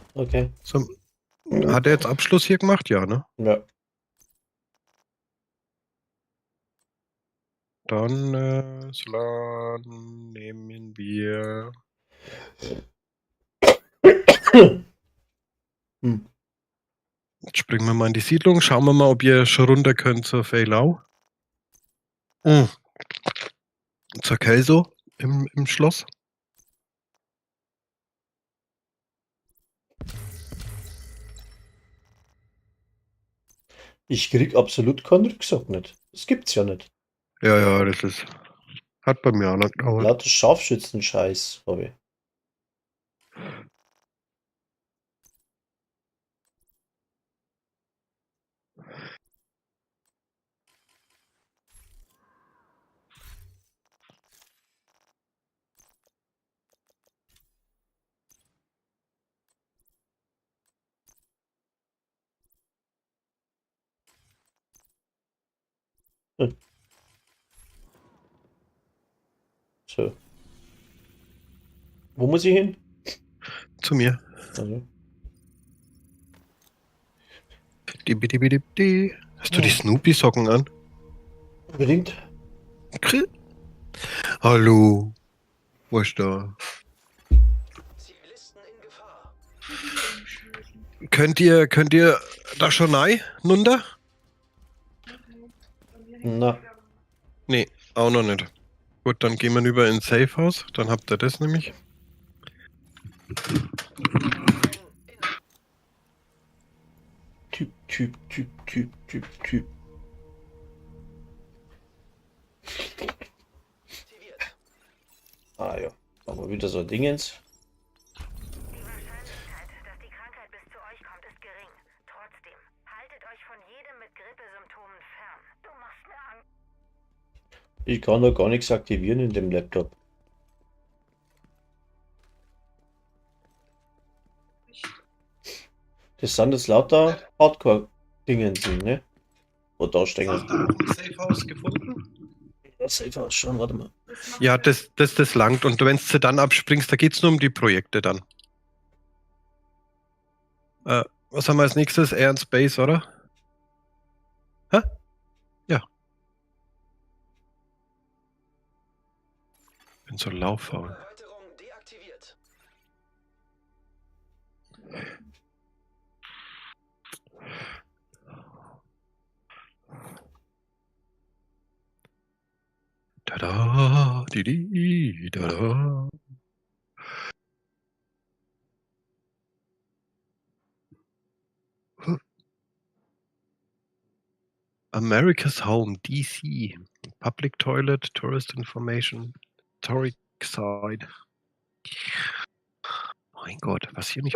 Okay. So, hat er jetzt Abschluss hier gemacht? Ja, ne? Ja. Dann, Solan nehmen wir. Hm. Jetzt springen wir mal in die Siedlung. Schauen wir mal, ob ihr schon runter könnt zur Feilau. Zur Kelso im Schloss. Ich krieg absolut keinen Rucksack nicht. Das gibt's ja nicht. Ja, das ist. Hat bei mir auch noch gedauert. Lauter Scharfschützen-Scheiß, hab ich. Hm. So. Wo muss ich hin? Zu mir. Also. Dibidi. Hast du die Snoopy-Socken an? Unbedingt. Krill. Hallo. Wo ist da? Zivilisten in Gefahr. Könnt ihr da schon rein? Nunder? Na, Nee, auch noch nicht. Gut, dann gehen wir über ins Safehouse. Dann habt ihr das nämlich. Typ. Ah ja, aber wieder so Dingens. Die Wahrscheinlichkeit, dass die Krankheit bis zu euch kommt, ist gering. Trotzdem, haltet euch von jedem mit Grippesymptomen fern. Du machst mir Angst. Ich kann da gar nichts aktivieren in dem Laptop. Das sind jetzt lauter Hardcore-Dingens, ne? Wo da stehen. Safehouse gefunden? Das Safehouse schon, warte mal. Ja, das langt. Und wenn du dann abspringst, da geht's nur um die Projekte dann. Was haben wir als nächstes? Air and Space, oder? Hä? Ja. Bin so lauffaul. Erweiterung deaktiviert. Tada, didi, tada. America's Home, DC. Public Toilet, Tourist Information, Historic Site. Mein Gott, was hier nicht.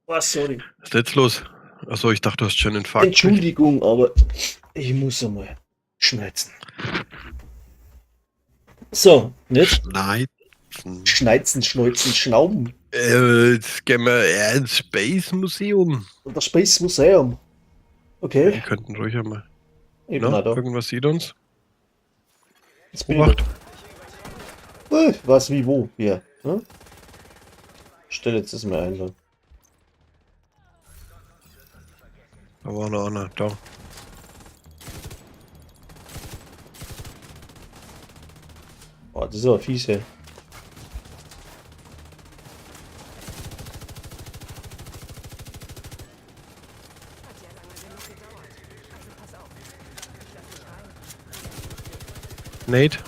Was, sorry. Was ist jetzt los? Achso, ich dachte, du hast schon einen Infarkt. Entschuldigung, aber ich muss einmal schmelzen. So, nicht? Schneiden. Schneuzen, Schnauben. Jetzt gehen wir ins Space Museum. Und das Space Museum. Wir Okay. könnten ruhig einmal. Ich bin Na, auch da. irgendwas sieht uns. Jetzt bin ich Obacht. da. Was, wie, wo? Hier. Hm? Stell jetzt das mal ein. Da. Da war noch einer. Da. Oh, das ist aber fies, ey. Nate.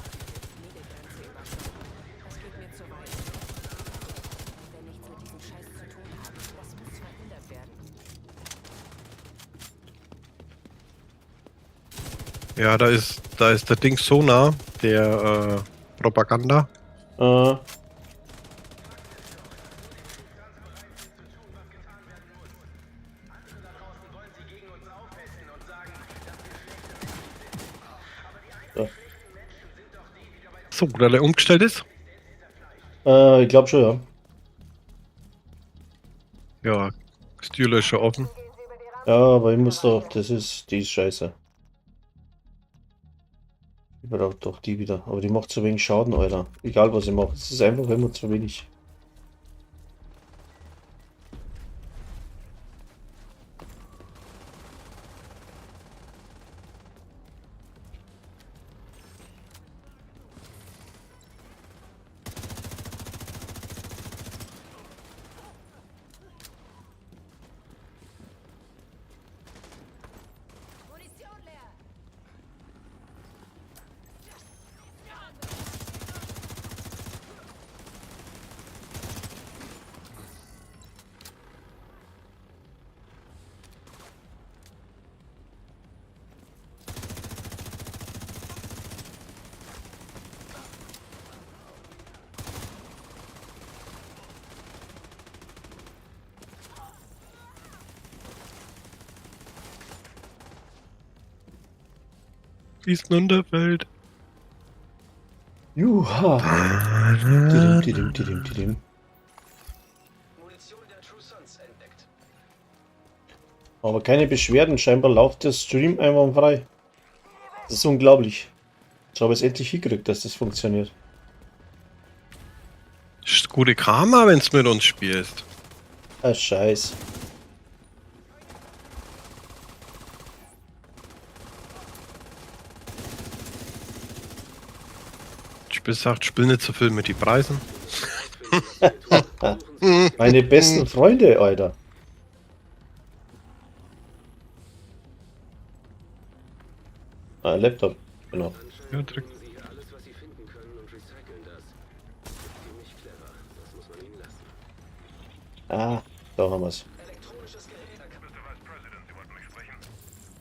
Ja, da ist der Ding so nah, der Propaganda. So, da der umgestellt ist. Ich glaube schon, ja. Ja, ist die Tür ist schon offen. Ja, aber ich muss doch, die ist scheiße. Ich brauche doch die wieder. Aber die macht zu wenig Schaden, Alter. Egal was ich mache. Es ist einfach immer zu wenig. wie es runterfällt. Juha. Tidim. Munition der True Sons entdeckt. Aber keine Beschwerden, scheinbar läuft der Stream einwandfrei. Das ist unglaublich. Ich habe es endlich hingekriegt, dass das funktioniert. Ist gute Karma, wenn's mit uns spielst. Ah, Scheiß. Ich gesagt, spiel nicht so viel mit den Preisen. Meine besten Freunde, Alter. Ah, Laptop. Genau. Ja, drück. Nehmen sie hier alles, was sie finden können und recyceln das. Ist ziemlich clever. Das muss man ihnen lassen. Ah, da haben wir's. Elektronisches Gerät erkannt. Mr. Vice President, Sie wollten mich sprechen?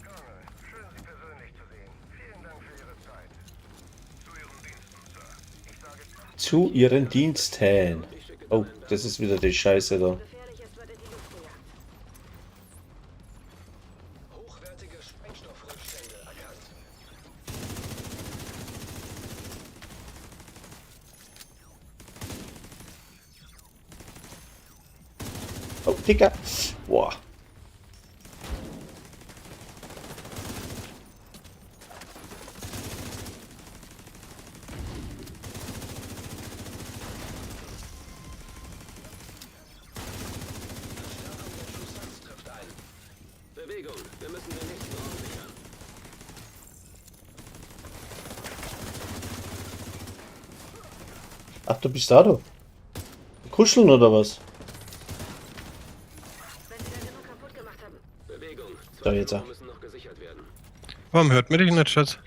Colonel, schön Sie persönlich zu sehen. Vielen Dank für Ihre Zeit. Zu Ihren Diensten, Sir. Ich sage Zu ihren Diensten. Oh, das ist wieder die Scheiße da. Gefährlich ist, wird in die Luft gejagt. hochwertige Sprengstoffrückstände erkannt. Oh, Dicker. Boah. Trifft ein. Bewegung. Wir müssen den nächsten Raum sichern. Ach, du bist da, du. Kuscheln oder was? Wenn sie dann genug kaputt gemacht haben. Bewegung. Da jetzt. Raum müssen noch gesichert werden. Warum hört mir dich nicht, Schatz?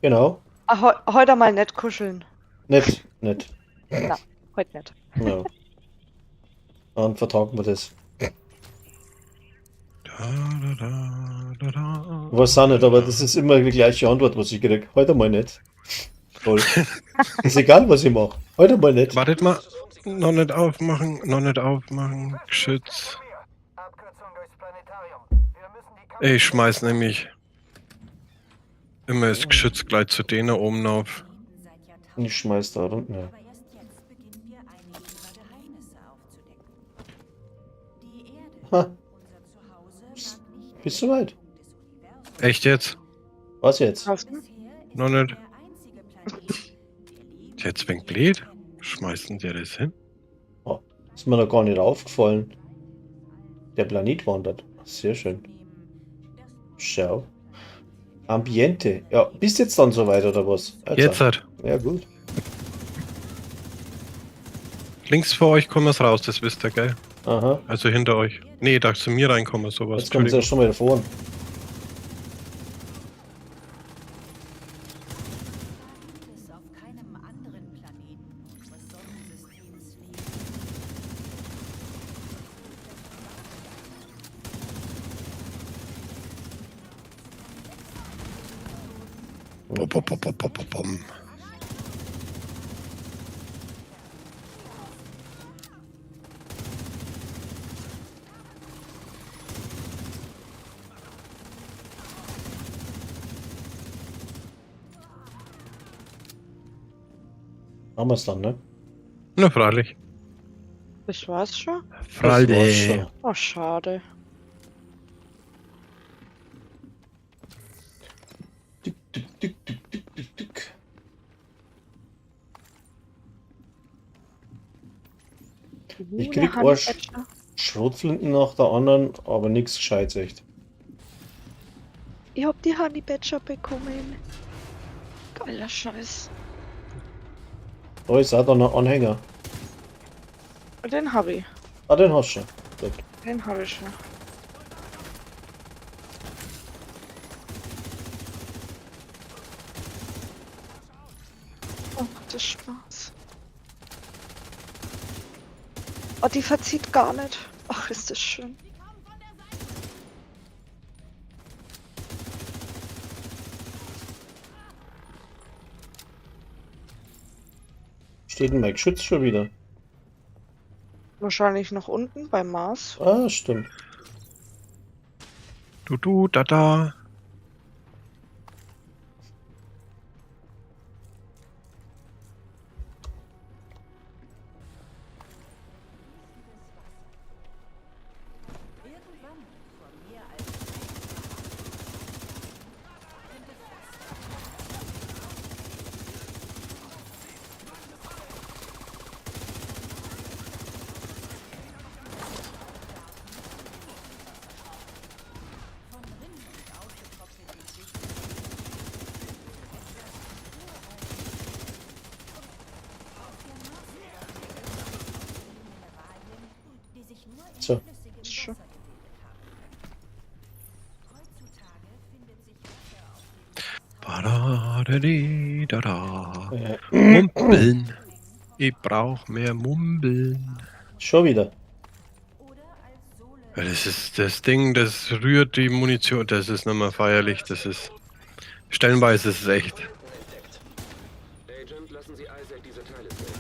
Genau. Ah, heute mal nicht kuscheln. Nett. Na, heute nicht. Ja. Dann vertagen wir das. Was auch nicht, aber das ist immer die gleiche Antwort, was ich krieg. Heute mal nicht. Toll. Ist egal, was ich mache. Heute mal nicht. Wartet mal. Noch nicht aufmachen. Geschütz. Abkürzung durchs Planetarium. Wir müssen die Ich schmeiß nämlich immer das Geschütz gleich zu denen oben auf. Ich schmeiß da runter. Ja. Aber erst jetzt beginnen wir einige ihrer Geheimnisse aufzudecken. Die Erde, Ha, unser Zuhause, mag nicht bist du weit? des Universums. Echt jetzt? Was jetzt? Was? Bisher ist Noch es nicht. der einzige Planet, der Leben Jetzt wegen blöd. Schmeißen die das hin? Oh, ist mir noch gar nicht aufgefallen. Der Planet wandert. Sehr schön. Schau. Ambiente. Ja, bist jetzt dann soweit oder was? Jetzt halt. Ja, gut. Links vor euch kommen wir raus, das wisst ihr, gell? Aha. Also hinter euch. Nee, da zu mir reinkommen, sowas. Jetzt kommt es ja schon mal davor. gibt es auf keinem anderen Planeten unseres Sonnensystems Leben. Pom. Haben wir es dann, ne? Na, freilich. Das war's schon? Das war's Freilich. schon. Oh, schade. Tick. Ich krieg Eine Arsch. Handquetscher. Schrotflinten nach der anderen, aber nichts Gescheites echt. Ich hab die Honey Badger bekommen. Geiler Scheiß. Da ist auch da noch ein Anhänger. Den hab ich. Ah, den hast du schon. Gut. Den hab ich schon. Oh, macht das Spaß. Oh, die verzieht gar nicht. Ach, ist das schön. Steht denn mein Geschütz schon wieder? Wahrscheinlich noch unten beim Mars. Ah, stimmt. Da. So. Ist schon. Badadadidada. Ja. Mumpeln. Ich brauch mehr Mumbeln. Schon wieder. Ja, das ist das Ding, das rührt die Munition. Das ist nicht mehr feierlich. Das ist. Stellenweise ist es echt. Agent, lassen Sie Isaac diese Teile sehen.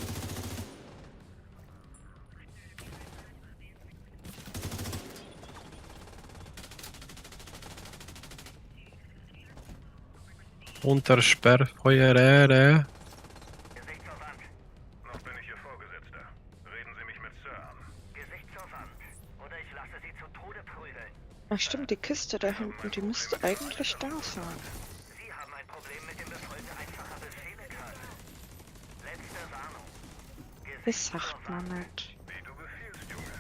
Unter Sperrfeuer. Gesicht zur Wand. Noch bin ich Ihr Vorgesetzter. Reden Sie mich mit Sir an. Gesicht zur Wand. Oder ich lasse sie zu Tode prügeln. Ach stimmt, die Kiste da hinten, die müsste eigentlich da sein. Sie haben ein Problem mit dem Befolgen einfacher Befehle, Colonel. Letzte Warnung. Das sagt man nicht. Wie du befiehlst, Junge.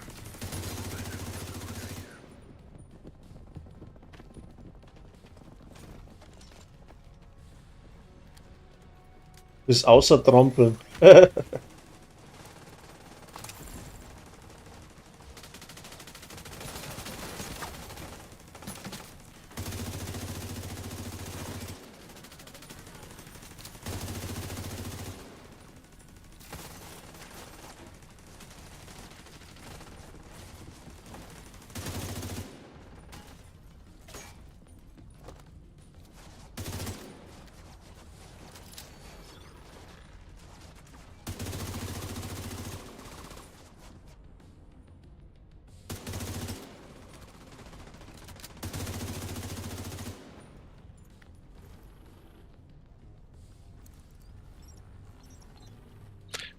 Bis außer Trampeln.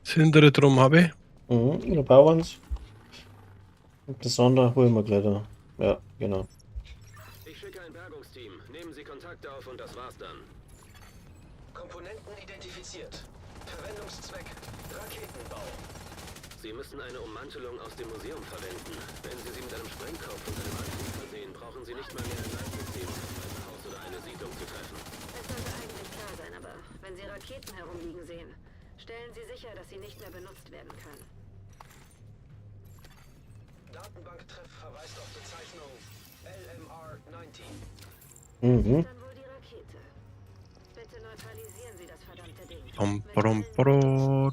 Das hintere drum habe ich. Mhm, der Bauerns. Und das andere holen wir gleich da. Ja, genau. Ich schicke ein Bergungsteam. Nehmen Sie Kontakte auf und das war's dann. Komponenten identifiziert. Verwendungszweck: Raketenbau. Sie müssen eine Ummantelung aus dem Museum verwenden. Wenn Sie sie mit einem Sprengkopf und einem Antrieb versehen, brauchen Sie nicht mal mehr ein Leitsystem, um ein Haus oder eine Siedlung zu treffen. Es sollte eigentlich klar sein, aber wenn Sie Raketen herumliegen sehen, stellen Sie sicher, dass sie nicht mehr benutzt werden können. Datenbanktreff verweist auf Bezeichnung LMR-19. Mhm. Dann wohl die Rakete. Bitte neutralisieren Sie das verdammte Ding. Pom, pom, pom,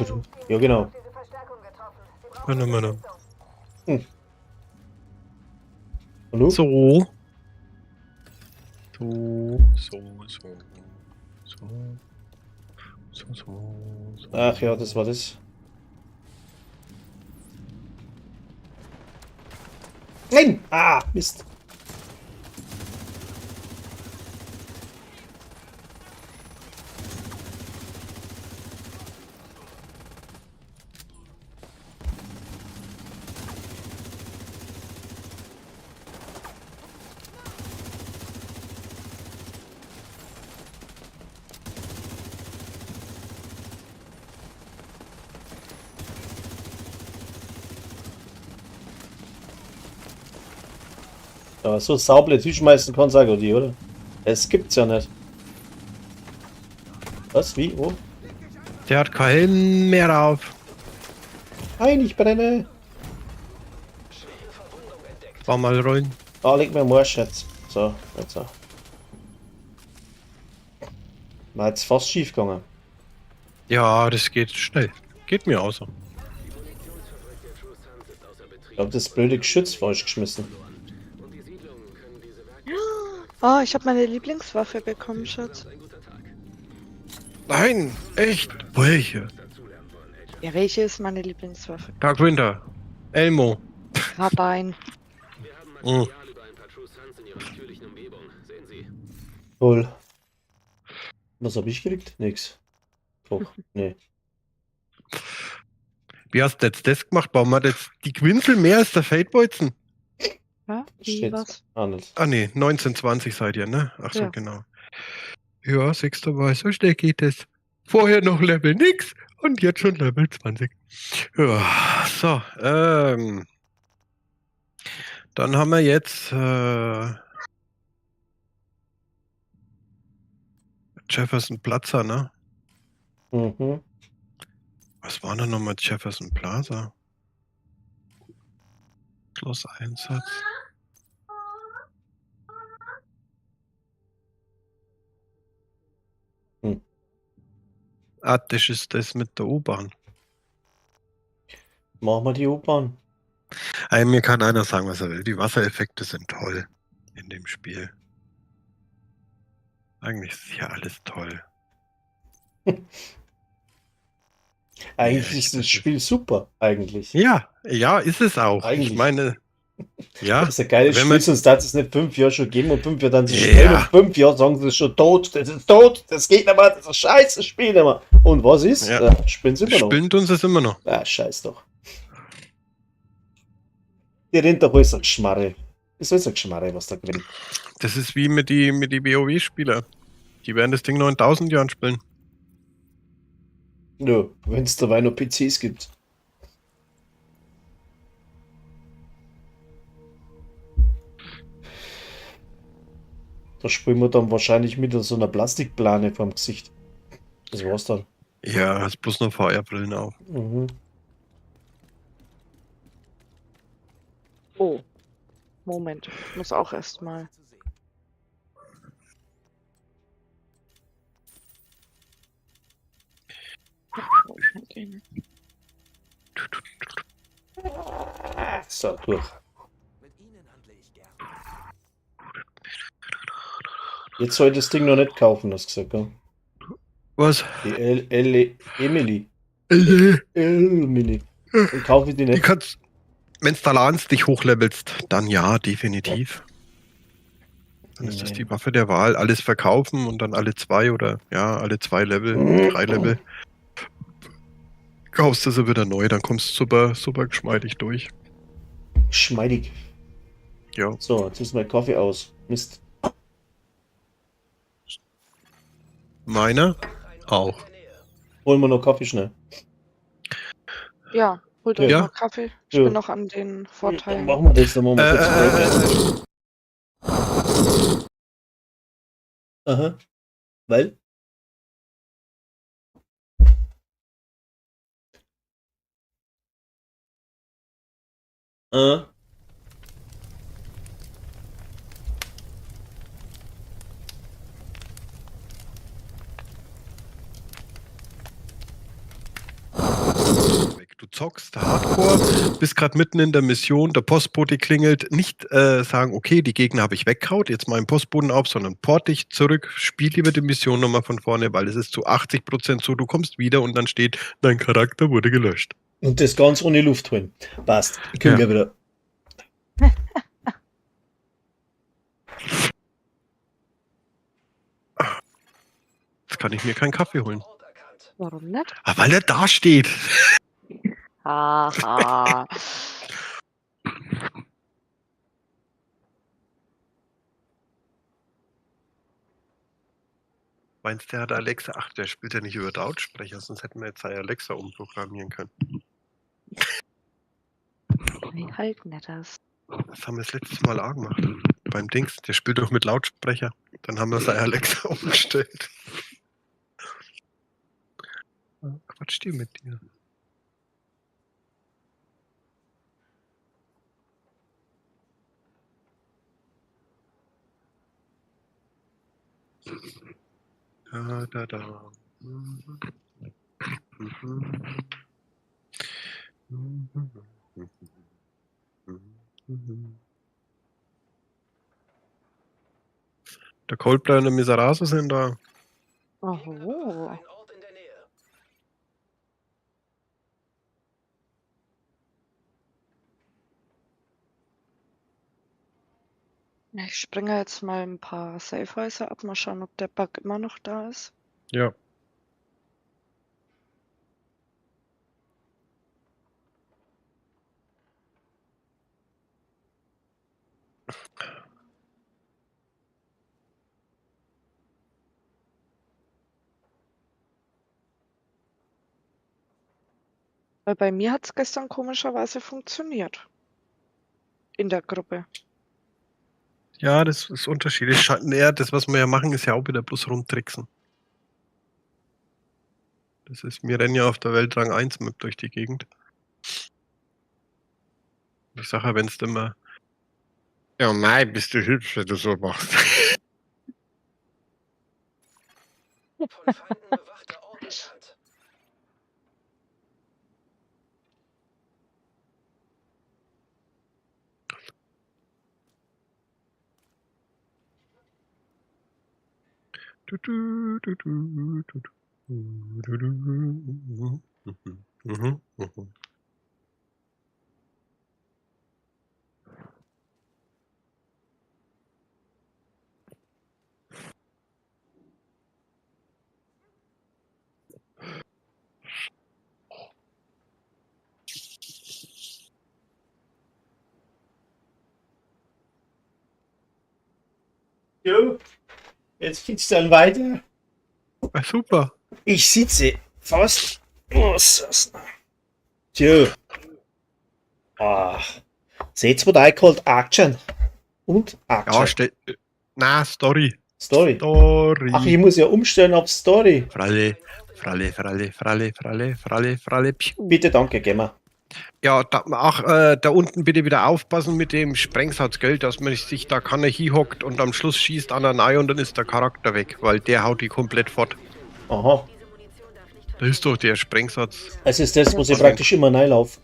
do. Ja, genau. Diese Verstärkung getroffen. Sie brauchen Meine Männer. Hallo? So. So. Ach ja, das war das. Nein! Ah, Mist. Ja, so saublöd hinschmeißen kann, sag ich dir, oder? Es gibt's ja nicht. Was? Wie? Wo? Der hat keinen Helm mehr auf. Nein, ich brenne! War mal rollen. Da liegt mein Marsch jetzt. So, jetzt so. War jetzt fast schief gegangen. Ja, das geht schnell. Geht mir auch so. Ich glaube, das blöde Geschütz falsch geschmissen. Und die Siedlungen können diese Werkzeuge Oh, ich habe meine Lieblingswaffe bekommen, Schatz. ein guter Tag. Nein, echt? Welche? Dazulernen wollen, Agent. Ja, welche ist meine Lieblingswaffe? Dark Winter. Elmo. Rabine. Wir haben Material über ein paar True Sons in ihrer natürlichen Umgebung. Sehen Sie. Toll. Was habe ich gekriegt? Nix. Fuck. Nee. Wie hast du jetzt das gemacht? Warum hat jetzt die Quinzel mehr als der Feldbolzen? Ja, wie Steht's. was? Ah, nicht. Ah ne, 1920 seid ihr, ne? Ach so, Ja. genau. Ja, 6. Mal, so schnell geht es. Vorher noch Level nix und jetzt schon Level 20. Ja, so, dann haben wir jetzt Jefferson Plaza, ne? Mhm. Was war denn nochmal Jefferson Plaza? Schlosseinsatz. Ah, das ist das mit der U-Bahn. Machen wir die U-Bahn. Mir kann einer sagen, was er will. Die Wassereffekte sind toll in dem Spiel. Eigentlich ist ja alles toll. Eigentlich Ja, ist das Spiel super, eigentlich. Ja, ist es auch. Eigentlich. Ich meine, ja, Das ist ein geiles wenn Spiel, man- sonst hat es nicht 5 Jahre schon gegeben und 5 Jahre dann sie Ja. spielen und 5 Jahre sagen sie, es ist schon tot, das ist tot, das geht nicht mehr, das ist ein scheiße Spiel nicht mehr. Und was ist? Ja. Ja, spielen sie immer noch. Spielen tun sie es immer noch. Ah, scheiß doch. Die rennt doch alles ein Geschmarre. Das ist alles ein Geschmarre, was da gewinnt. Das ist wie mit die WoW-Spieler. Die werden das Ding noch in 1000 Jahren spielen. Ja, wenn es dabei noch PCs gibt. Da spielen wir dann wahrscheinlich mit so einer Plastikplane vorm Gesicht. Das war's dann. Ja, hast bloß noch VR-Brillen auf. Mhm. Oh. Moment. Ich muss auch erstmal. So, durch. Mit Ihnen handle ich gern. Jetzt soll ich das Ding noch nicht kaufen, hast du gesagt, gell? Was? Die Emily. Die Emily. Dann kaufe ich die nicht. kannst, wenn du Talans dich hochlevelst, dann ja, definitiv. Dann ist das Nee. die Waffe der Wahl. Alles verkaufen und dann alle 2 oder ja, alle 2 Level, 3 Level. Kaufst du sie wieder neu, dann kommst du super geschmeidig durch. Schmeidig. Ja. So, jetzt ist mein Kaffee aus. Mist. Meiner auch. Holen wir noch Kaffee schnell. Ja, holt euch Ja. mal Kaffee. Ich Ja. bin noch an den Dann Vorteilen. machen wir das, dann machen wir kurz Break. Aha. Weil? Du zockst Hardcore, bist gerade mitten in der Mission, der Postbote klingelt, nicht sagen, okay, die Gegner habe ich weggehaut, jetzt mal im Postboden auf, sondern port dich zurück, spiel lieber die Mission nochmal von vorne, weil es ist zu 80% so, du kommst wieder und dann steht, dein Charakter wurde gelöscht. Und das ganz ohne Luft holen. Passt. Ich komme Ja. ja wieder. Jetzt kann ich mir keinen Kaffee holen. Warum nicht? Ah, weil er da steht. Haha. Meinst du, der hat Alexa? Ach, der spielt ja nicht über Lautsprecher, sonst hätten wir jetzt seine Alexa umprogrammieren können. Wie halten wir das? Das haben wir das letzte Mal auch gemacht. Beim Dings, der spielt doch mit Lautsprecher. Dann haben wir seine Alexa umgestellt. Quatsch die mit dir. Da. Der Coldplay und der Miseraso sind da. Oh. Ein Ort in der Nähe. Ich springe jetzt mal ein paar Safe-Häuser ab. Mal schauen, ob der Bug immer noch da ist. Ja. Weil bei mir hat es gestern komischerweise funktioniert. In der Gruppe. Ja, das ist unterschiedlich. Ja, das, was wir ja machen, ist ja auch wieder bloß rumtricksen. Das ist, wir rennen ja auf der Weltrang 1 Map durch die Gegend. Ich sag ja, wenn's immer. Ja, Mai, bist du hübsch, wenn du so machst. Von Feinden bewachter Ort erkannt. Du, du, du, du, du, du, du, du. Mhm, mhm. Jo, jetzt geht's dann weiter. Ah, super. Ich sitze fast. Oh, Tja. Ah. Seht's, was eingeholt? Action. Und Action. Ja, na, Story. Story. Story. Ach, ich muss ja umstellen auf Story. Fralle, Fralle, Fralle, Fralle, Fralle, Fralle, Fralle, piu. Bitte, danke, geh mal. Ja, da unten bitte wieder aufpassen mit dem Sprengsatz, gell, dass man sich da keiner hinhockt und am Schluss schießt an Ei und dann ist der Charakter weg, weil der haut die komplett fort. Aha. Das ist doch der Sprengsatz. Es ist das, wo ich praktisch immer reinlaufe.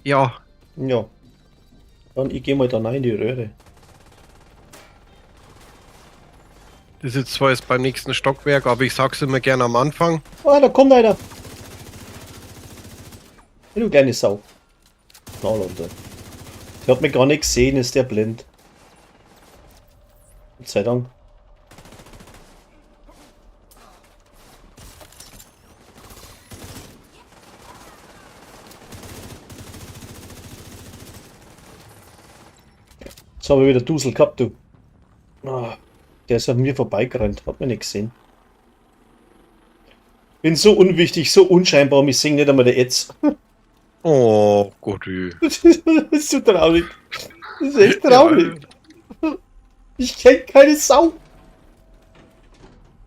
Ja, Ja. Dann ich gehe mal da rein in die Röhre. das ist zwar jetzt beim nächsten Stockwerk, aber ich sag's immer gerne am Anfang. Ah, da kommt einer. Hey, du kleine Sau. Na, Leute. Ich hab mich gar nicht gesehen, ist der blind. Gott sei Dank. Jetzt habe ich wieder Dusel gehabt, du. Ah, der ist an mir vorbeigerannt, hat mich nicht gesehen. Bin so unwichtig, so unscheinbar, ich sing nicht einmal der Etz. Oh Gott. Das ist so traurig. Das ist echt traurig. Ich kenn keine Sau.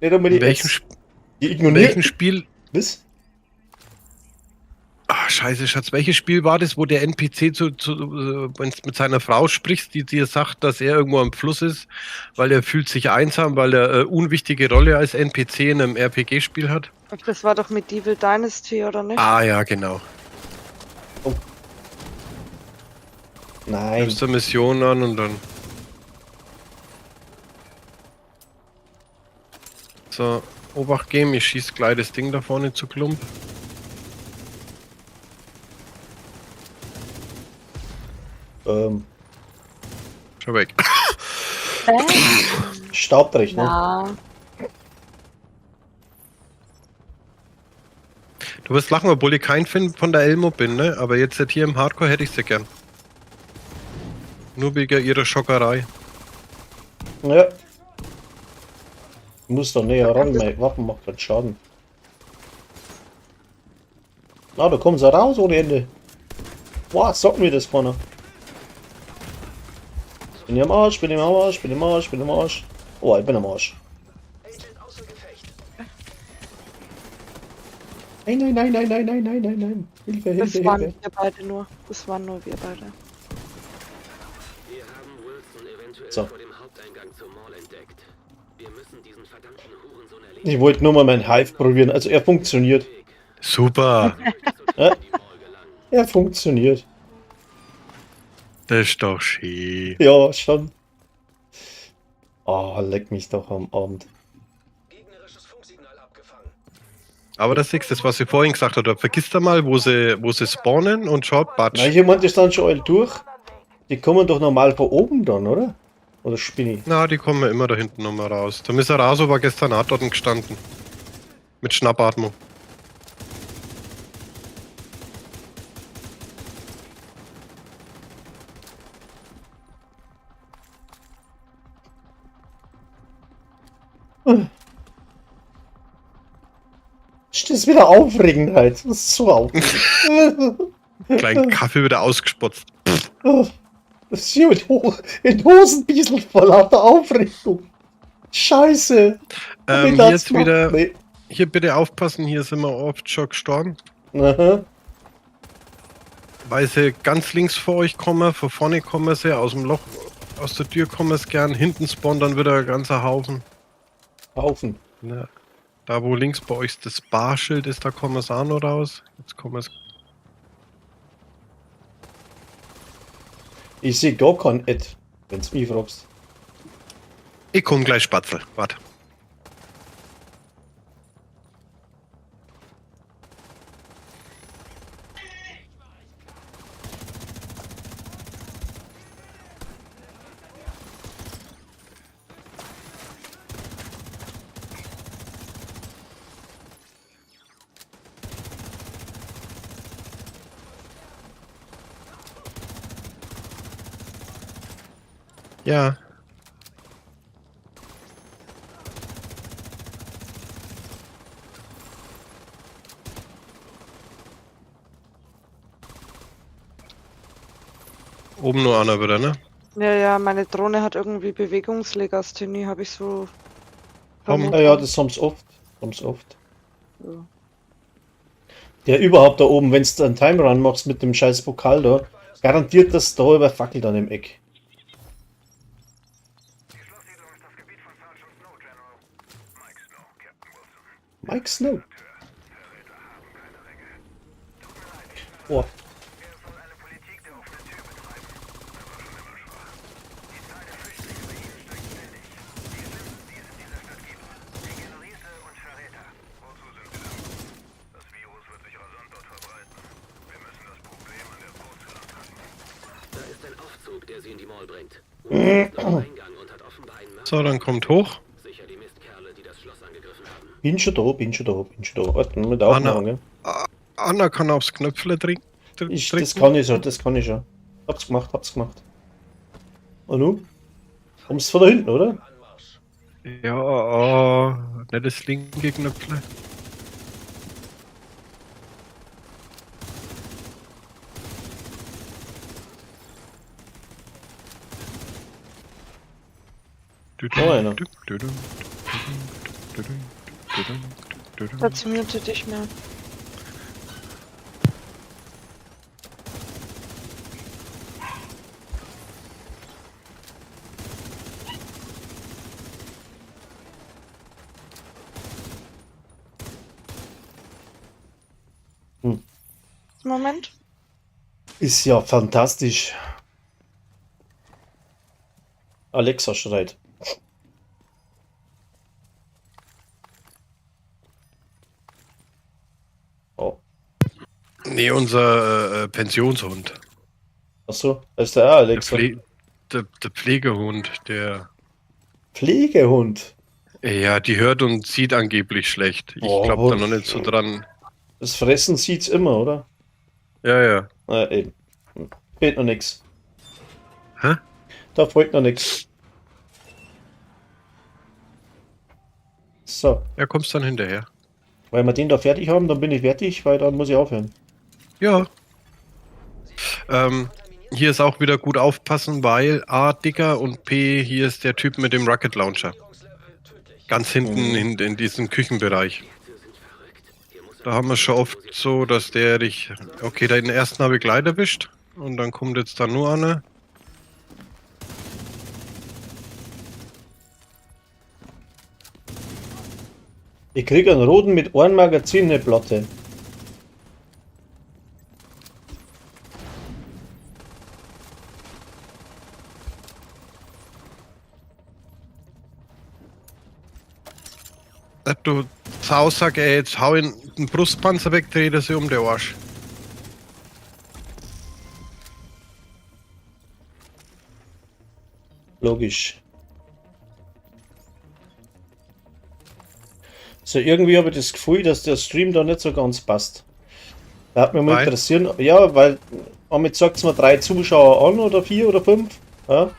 Nicht einmal die In welchem, Etz. Die in ignoriert. welchem Spiel... Was? Ah, scheiße, Schatz, welches Spiel war das, wo der NPC wenn du mit seiner Frau sprichst, die dir sagt, dass er irgendwo am Fluss ist, weil er fühlt sich einsam, weil er eine unwichtige Rolle als NPC in einem RPG-Spiel hat? Das war doch Medieval Dynasty, oder nicht? Ah ja, genau. Nein. Nimmst du Mission an und dann... So, Obacht geben, ich schieß gleich das Ding da vorne zu Klump. Schon weg. Staubdrecht, ne? Ja. Du wirst lachen, obwohl ich kein Fan von der Elmo bin, ne? Aber jetzt hier im Hardcore hätte ich sie gern. Nur wegen ihrer Schockerei. Ja. Du musst doch näher ran, meine Waffen macht keinen Schaden. Na, da kommen sie raus ohne Ende. Boah, sag mir das vorne. Bin ich am Arsch, bin ich am Arsch, bin ich am Arsch, bin ich am Arsch. Oh, ich bin am Arsch. Nein, nein, nein, nein, nein, nein, nein, nein, nein. Hilfe, Das Hilfe, waren Hilfe. wir beide nur. Das waren nur wir beide. Wir haben Wilson eventuell So. vor dem Haupteingang zur Mall entdeckt. Wir müssen diesen verdammten Hurensohn erledigen. Ich wollte nur mal meinen Hive probieren. Also er funktioniert. Super! Ja, er funktioniert. Das ist doch schön. Ja, schon. Oh, leck mich doch am Abend. Gegnerisches Funksignal abgefangen. Aber das ist das, was ich vorhin gesagt habe. Vergiss da mal, wo sie spawnen und schau, Na, batsch. jemand ist dann schon all durch. Die kommen doch normal von oben dann, oder? Oder spinne ich? Na, die kommen immer da hinten nochmal raus. Der Miseraso war gestern auch dort gestanden. Mit Schnappatmung. Ist das wieder aufregend halt? Das ist so aufregend. Kleinen Kaffee wieder ausgespotzt. Das ist hier in Hosenbiesel vor lauter Aufregung. Scheiße. Hab ich Hier das jetzt gemacht? wieder. Nee. Hier bitte aufpassen, hier sind wir oft schon gestorben. Aha. weil sie ganz links vor euch kommen, von vorne kommen sie, aus dem Loch, aus der Tür kommen sie gern, hinten spawnt dann wieder ein ganzer Haufen. Haufen. Ja. Da wo links bei euch das Barschild ist, da kommen sie auch noch raus. Jetzt kommen sie. Ich sehe gar kein Ed, wenn's mich fragst. Ich komm gleich, Spatzel. Warte. Ja. Oben nur einer wieder, ne? Ja, meine Drohne hat irgendwie Bewegungslegasthenie, habe ich so. Komm. Ja, das haben's oft. Ja. Der überhaupt da oben, wenn du einen Time Run machst mit dem scheiß Pokal da, garantiert das da überfackelt an dem Eck. Die Schlosssiedlung ist das Gebiet von Sergeant Snow, General. Mike Snow, Captain Wilson. Mike Snow. Verräter haben keine Regeln. Tut mir leid, ich Oh, Er soll eine Politik der offenen Tür betreiben. Er war schon immer schwach. Die Zahl der Flüchtlinge bei ihm steigt ständig. Die Schlimmsten, die es in dieser Stadt gibt. Terroriste und Verräter. Wozu sind wir da? Das Virus wird sich rasant dort verbreiten. Wir müssen das Problem an der Wurzel anpacken. Da ist ein Aufzug, der sie in die Mall bringt. Uwe ist noch am Eingang und hat offenbar einen Mörder. So, dann kommt hoch. Sicher die Mistkerle, die das Schloss angegriffen haben. bin schon da. Warte, mit aufmachen, gell? Anna kann aufs Knöpfle drücken. Das kann ich schon. Hab's gemacht. Und nun? Kommst von da hinten, oder? Ja, nicht das linke Knöpfle. einer. Dazu mutet dich mehr. Moment. Ist ja fantastisch. Alexa schreit. Oh. Nee, unser Pensionshund. Achso, ist der auch Alexa? Der Pflegehund, der. Pflegehund. Ja, die hört und sieht angeblich schlecht. Ich Oh, glaube da noch nicht so dran. Das Fressen sieht's immer, oder? Ja. Eben. Fehlt noch nix. Hä? Da fehlt noch nix. So, Ja, kommst dann hinterher. weil wir den da fertig haben, dann bin ich fertig, weil dann muss ich aufhören. Ja. Hier ist auch wieder gut aufpassen, weil A, dicker und P, hier ist der Typ mit dem Rocket Launcher. Ganz hinten in diesem Küchenbereich. Da haben wir schon oft so, dass der dich... Okay, den ersten habe ich gleich erwischt. Und dann kommt jetzt da nur einer. Ich krieg einen roten mit einem Magazin eine Platte. Du Sausack, ey, jetzt hau ihn den Brustpanzer weg, dreh das um den Arsch. Logisch. So, irgendwie habe ich das Gefühl, dass der Stream da nicht so ganz passt. Da hat mich mal Weil? interessieren, ja, weil damit sagt es mir 3 Zuschauer an oder 4 oder 5. Ja?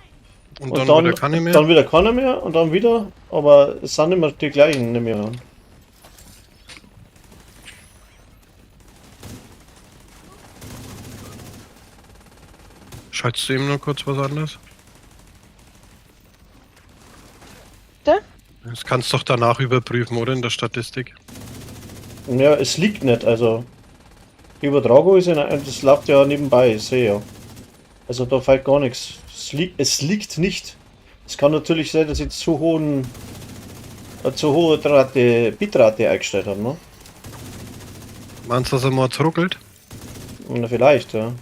Und dann wieder kann ich mehr. Dann wieder keiner mehr und dann wieder, aber es sind immer die gleichen nicht mehr an. Schaltest du ihm noch kurz was anderes? Da? Das kannst du doch danach überprüfen, oder? In der Statistik. Ja, es liegt nicht, also Die Übertragung ist das läuft ja nebenbei, ich sehe ja. Also da fällt gar nichts. Es liegt nicht. Es kann natürlich sein, dass ich zu hohe Bitrate eingestellt habe, ne? Meinst du, dass er mal zurückelt? Na, vielleicht, ja.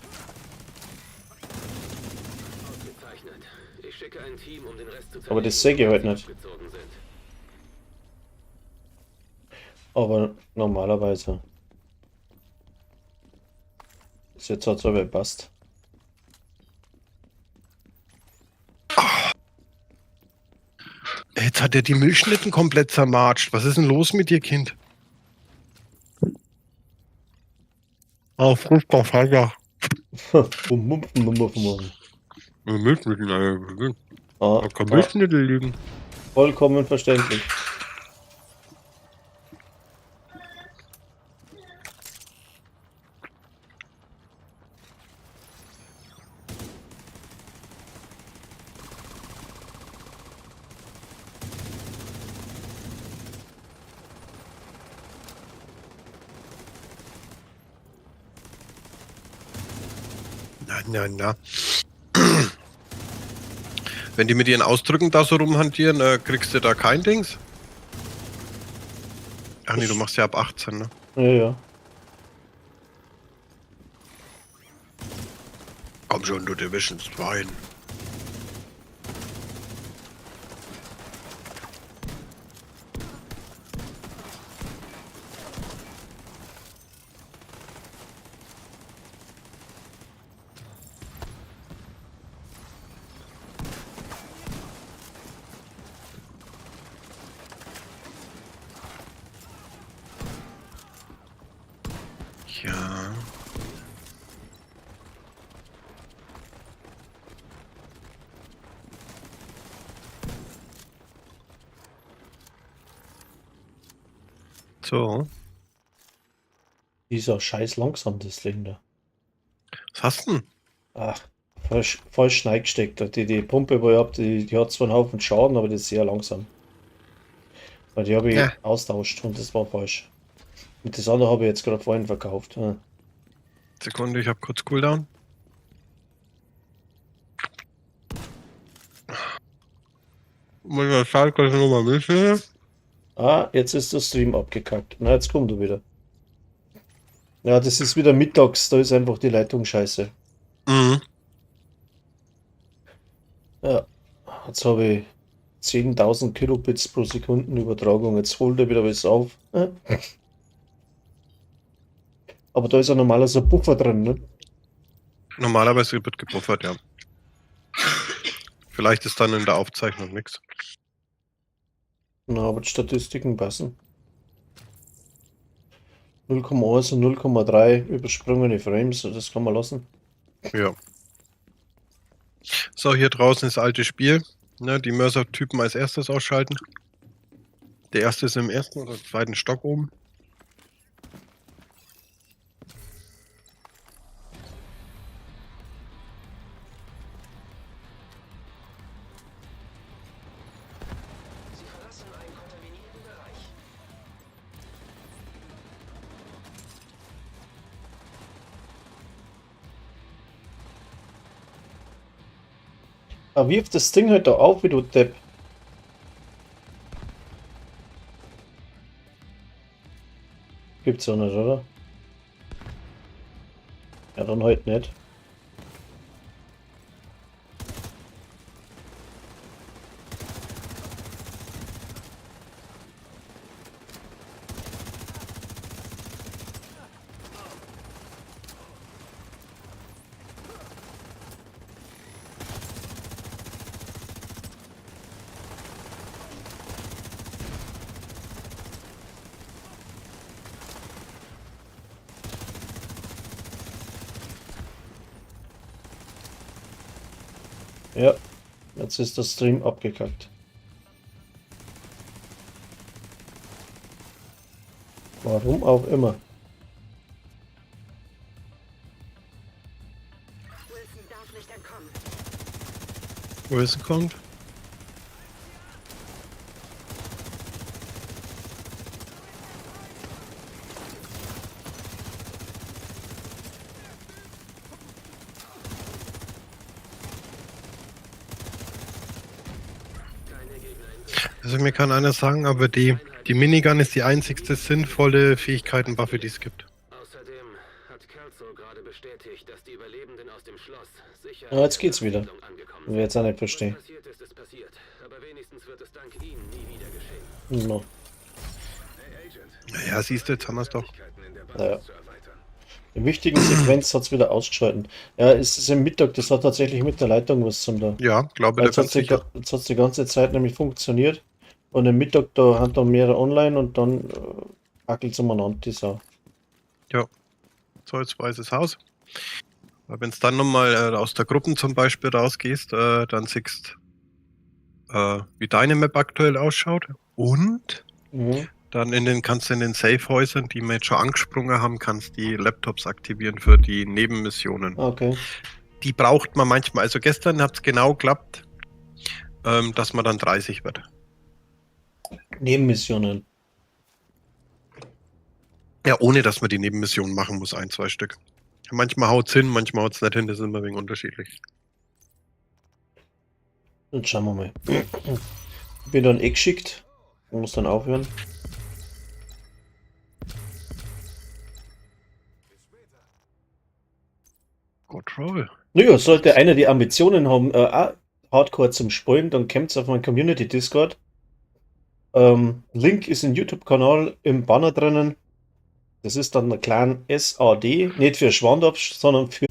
Ausgezeichnet. Ich schicke ein Team, um den Rest zu Aber das sehe ich halt nicht. abgezogen sind. Aber normalerweise. Bis jetzt hat es aber gepasst. Jetzt hat er die Milchschnitten komplett zermatscht. Was ist denn los mit dir, Kind? Auf Fußball, Vater. Milchschnitten, Ah, da kann Milchschnitten liegen. vollkommen verständlich. Na. Wenn die mit ihren Ausdrücken da so rumhantieren, kriegst du da kein Dings? Ach nee, du machst ja ab 18, ne? Ja, ja. Komm schon, du Division 2. Ja. So, Die ist auch scheiß langsam, das Ding da. was hast du denn? Ach, voll Schneid gesteckt. Die Pumpe, wo ich hab, die hat zwar einen Haufen Schaden, aber die ist sehr langsam. Weil die habe ich Ja. austauscht und das war falsch. Und das andere habe ich jetzt gerade vorhin verkauft. Ja. Sekunde, ich habe kurz Cooldown. Muss ich mal schauen, kann ich nochmal mischen? Ah, jetzt ist der Stream abgekackt. Na, jetzt kommt er wieder. Ja, das ist wieder mittags, da ist einfach die Leitung scheiße. Mhm. Ja, jetzt habe ich 10.000 Kilobits pro Sekunden Übertragung. Jetzt holt er wieder was auf. Aber da ist ja normalerweise ein Puffer drin, ne? Normalerweise wird gepuffert, ja. Vielleicht ist dann in der Aufzeichnung nichts. Na, aber die Statistiken passen. 0,1 und 0,3 übersprungene Frames, das kann man lassen. Ja. So, hier draußen ist das alte Spiel. Ne, die Mörser-Typen als erstes ausschalten. Der erste ist im ersten oder zweiten Stock oben. Sie verlassen einen kontaminierten Bereich. Ah, wirf das Ding halt da auf, wie du Depp. Gibt's ja nicht, oder? Ja, dann halt nicht. Ja, jetzt ist der Stream abgekackt. Warum auch immer. Wilson darf nicht entkommen. Wilson kommt. Also mir kann einer sagen, aber die Minigun ist die einzigste sinnvolle Fähigkeitenwaffe, die es gibt. Außerdem hat Kelso gerade bestätigt, dass die Überlebenden aus dem Schloss sicher Ja, jetzt geht's wieder. angekommen Wer jetzt auch nicht Was verstehe. passiert ist, ist passiert. Aber wenigstens wird es dank ihnen nie wieder geschehen. No. Ja, siehst du, jetzt haben wir es doch. Naja. Die wichtigen Sequenz hat es wieder ausgeschalten. Ja, es ist im Mittag, das hat tatsächlich mit der Leitung was zum da. Ja, glaube Weil der Jetzt hat ganz sicher. es die ganze Zeit nämlich funktioniert. Und im Mittag, da hat er mehrere online und dann hackelt es umeinander, die Sau. So, jetzt weiß es Haus. Aber wenn es dann nochmal aus der Gruppe zum Beispiel rausgehst, dann siehst wie deine Map aktuell ausschaut. Und Mhm. dann kannst du in den Safe-Häusern, die wir jetzt schon angesprungen haben, kannst die Laptops aktivieren für die Nebenmissionen. Okay. Die braucht man manchmal. Also gestern hat es genau geklappt, dass man dann 30 wird. Nebenmissionen. Ja, ohne dass man die Nebenmissionen machen muss, 1, 2 Stück. Manchmal haut's hin, manchmal haut's nicht hin, das ist immer ein wenig unterschiedlich. Jetzt schauen wir mal. Ich bin dann geschickt. Muss dann aufhören. Good roll. Naja, sollte einer die Ambitionen haben, auch Hardcore zum Spielen, dann kommt's auf meinen Community Discord. Link ist im YouTube-Kanal im Banner drinnen. Das ist dann ein kleiner SAD, nicht für Schwandabsch, sondern für